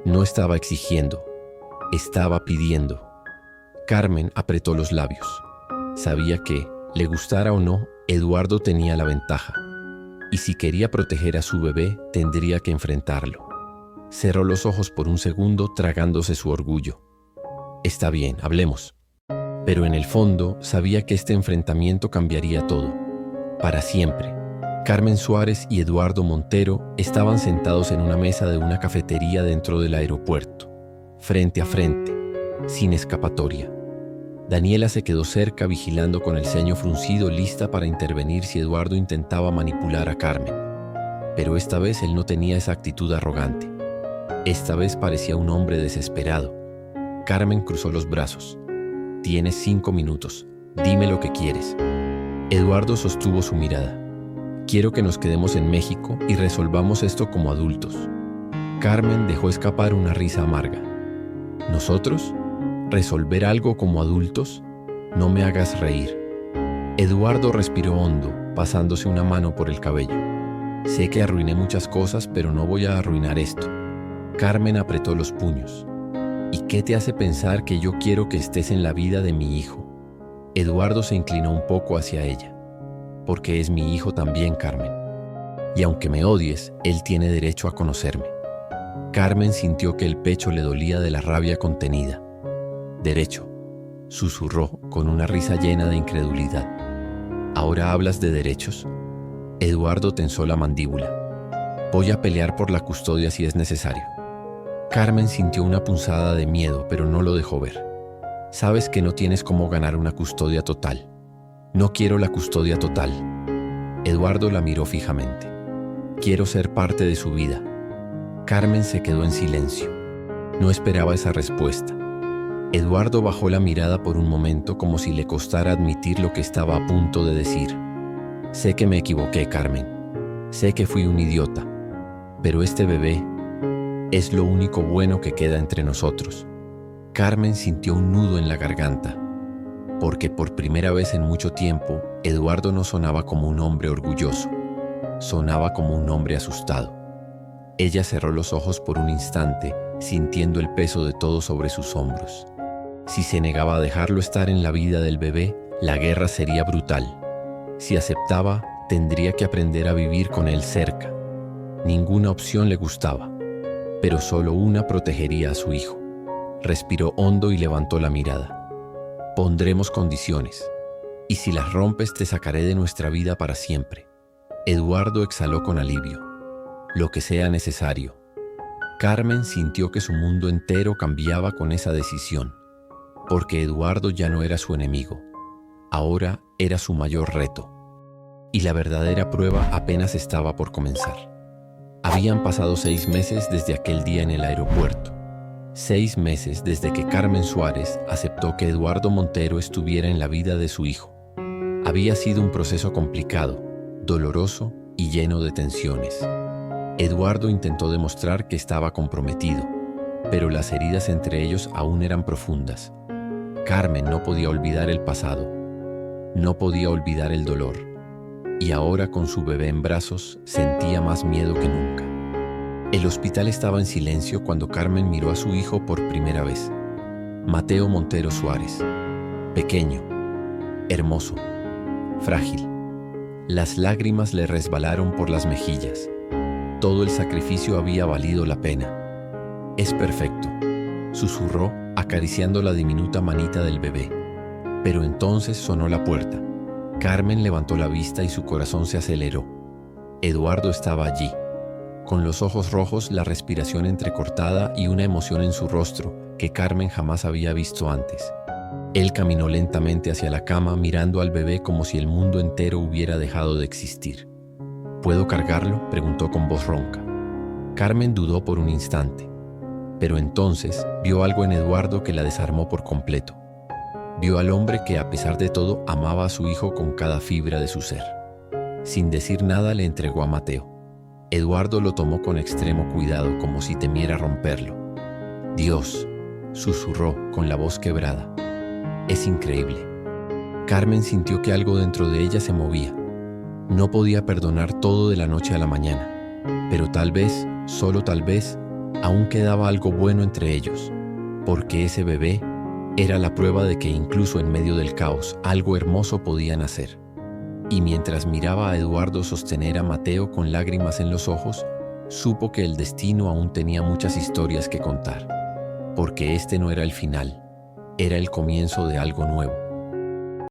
No estaba exigiendo, estaba pidiendo. Carmen apretó los labios. Sabía que, le gustara o no, Eduardo tenía la ventaja. Y si quería proteger a su bebé, tendría que enfrentarlo. Cerró los ojos por un segundo, tragándose su orgullo. Está bien, hablemos. Pero en el fondo, sabía que este enfrentamiento cambiaría todo. Para siempre. Carmen Suárez y Eduardo Montero estaban sentados en una mesa de una cafetería dentro del aeropuerto, frente a frente, sin escapatoria. Daniela se quedó cerca vigilando con el ceño fruncido, lista para intervenir si Eduardo intentaba manipular a Carmen. Pero esta vez él no tenía esa actitud arrogante. Esta vez parecía un hombre desesperado. Carmen cruzó los brazos. Tienes 5 minutos. Dime lo que quieres. Eduardo sostuvo su mirada. Quiero que nos quedemos en México y resolvamos esto como adultos. Carmen dejó escapar una risa amarga. ¿Nosotros? ¿Resolver algo como adultos? No me hagas reír. Eduardo respiró hondo, pasándose una mano por el cabello. Sé que arruiné muchas cosas, pero no voy a arruinar esto. Carmen apretó los puños. ¿Y qué te hace pensar que yo quiero que estés en la vida de mi hijo? Eduardo se inclinó un poco hacia ella. Porque es mi hijo también, Carmen. Y aunque me odies, él tiene derecho a conocerme. Carmen sintió que el pecho le dolía de la rabia contenida. Derecho, susurró con una risa llena de incredulidad. ¿Ahora hablas de derechos? Eduardo tensó la mandíbula. Voy a pelear por la custodia si es necesario. Carmen sintió una punzada de miedo, pero no lo dejó ver. Sabes que no tienes cómo ganar una custodia total. No quiero la custodia total. Eduardo la miró fijamente. Quiero ser parte de su vida. Carmen se quedó en silencio. No esperaba esa respuesta. Eduardo bajó la mirada por un momento como si le costara admitir lo que estaba a punto de decir. Sé que me equivoqué, Carmen. Sé que fui un idiota. Pero este bebé es lo único bueno que queda entre nosotros. Carmen sintió un nudo en la garganta, porque por primera vez en mucho tiempo, Eduardo no sonaba como un hombre orgulloso. Sonaba como un hombre asustado. Ella cerró los ojos por un instante, sintiendo el peso de todo sobre sus hombros. Si se negaba a dejarlo estar en la vida del bebé, la guerra sería brutal. Si aceptaba, tendría que aprender a vivir con él cerca. Ninguna opción le gustaba. pero solo una protegería a su hijo. Respiró hondo y levantó la mirada. Pondremos condiciones, y si las rompes te sacaré de nuestra vida para siempre. Eduardo exhaló con alivio. Lo que sea necesario. Carmen sintió que su mundo entero cambiaba con esa decisión, porque Eduardo ya no era su enemigo. Ahora era su mayor reto. Y la verdadera prueba apenas estaba por comenzar. Habían pasado 6 meses desde aquel día en el aeropuerto. 6 meses desde que Carmen Suárez aceptó que Eduardo Montero estuviera en la vida de su hijo. Había sido un proceso complicado, doloroso y lleno de tensiones. Eduardo intentó demostrar que estaba comprometido, pero las heridas entre ellos aún eran profundas. Carmen no podía olvidar el pasado, no podía olvidar el dolor, y ahora con su bebé en brazos sentía más miedo que nunca. El hospital estaba en silencio cuando Carmen miró a su hijo por primera vez. Mateo Montero Suárez, pequeño, hermoso, frágil. Las lágrimas le resbalaron por las mejillas. Todo el sacrificio había valido la pena. Es perfecto, susurró acariciando la diminuta manita del bebé. Pero entonces sonó la puerta. Carmen levantó la vista y su corazón se aceleró. Eduardo estaba allí, con los ojos rojos, la respiración entrecortada y una emoción en su rostro que Carmen jamás había visto antes. Él caminó lentamente hacia la cama mirando al bebé como si el mundo entero hubiera dejado de existir. ¿Puedo cargarlo?, preguntó con voz ronca. Carmen dudó por un instante, pero entonces vio algo en Eduardo que la desarmó por completo. Vio al hombre que, a pesar de todo, amaba a su hijo con cada fibra de su ser. Sin decir nada, le entregó a Mateo. Eduardo lo tomó con extremo cuidado, como si temiera romperlo. «Dios», susurró con la voz quebrada. «Es increíble». Carmen sintió que algo dentro de ella se movía. No podía perdonar todo de la noche a la mañana, pero tal vez, solo tal vez, aún quedaba algo bueno entre ellos, porque ese bebé era la prueba de que incluso en medio del caos algo hermoso podía nacer. Y mientras miraba a Eduardo sostener a Mateo con lágrimas en los ojos, supo que el destino aún tenía muchas historias que contar, porque este no era el final, era el comienzo de algo nuevo.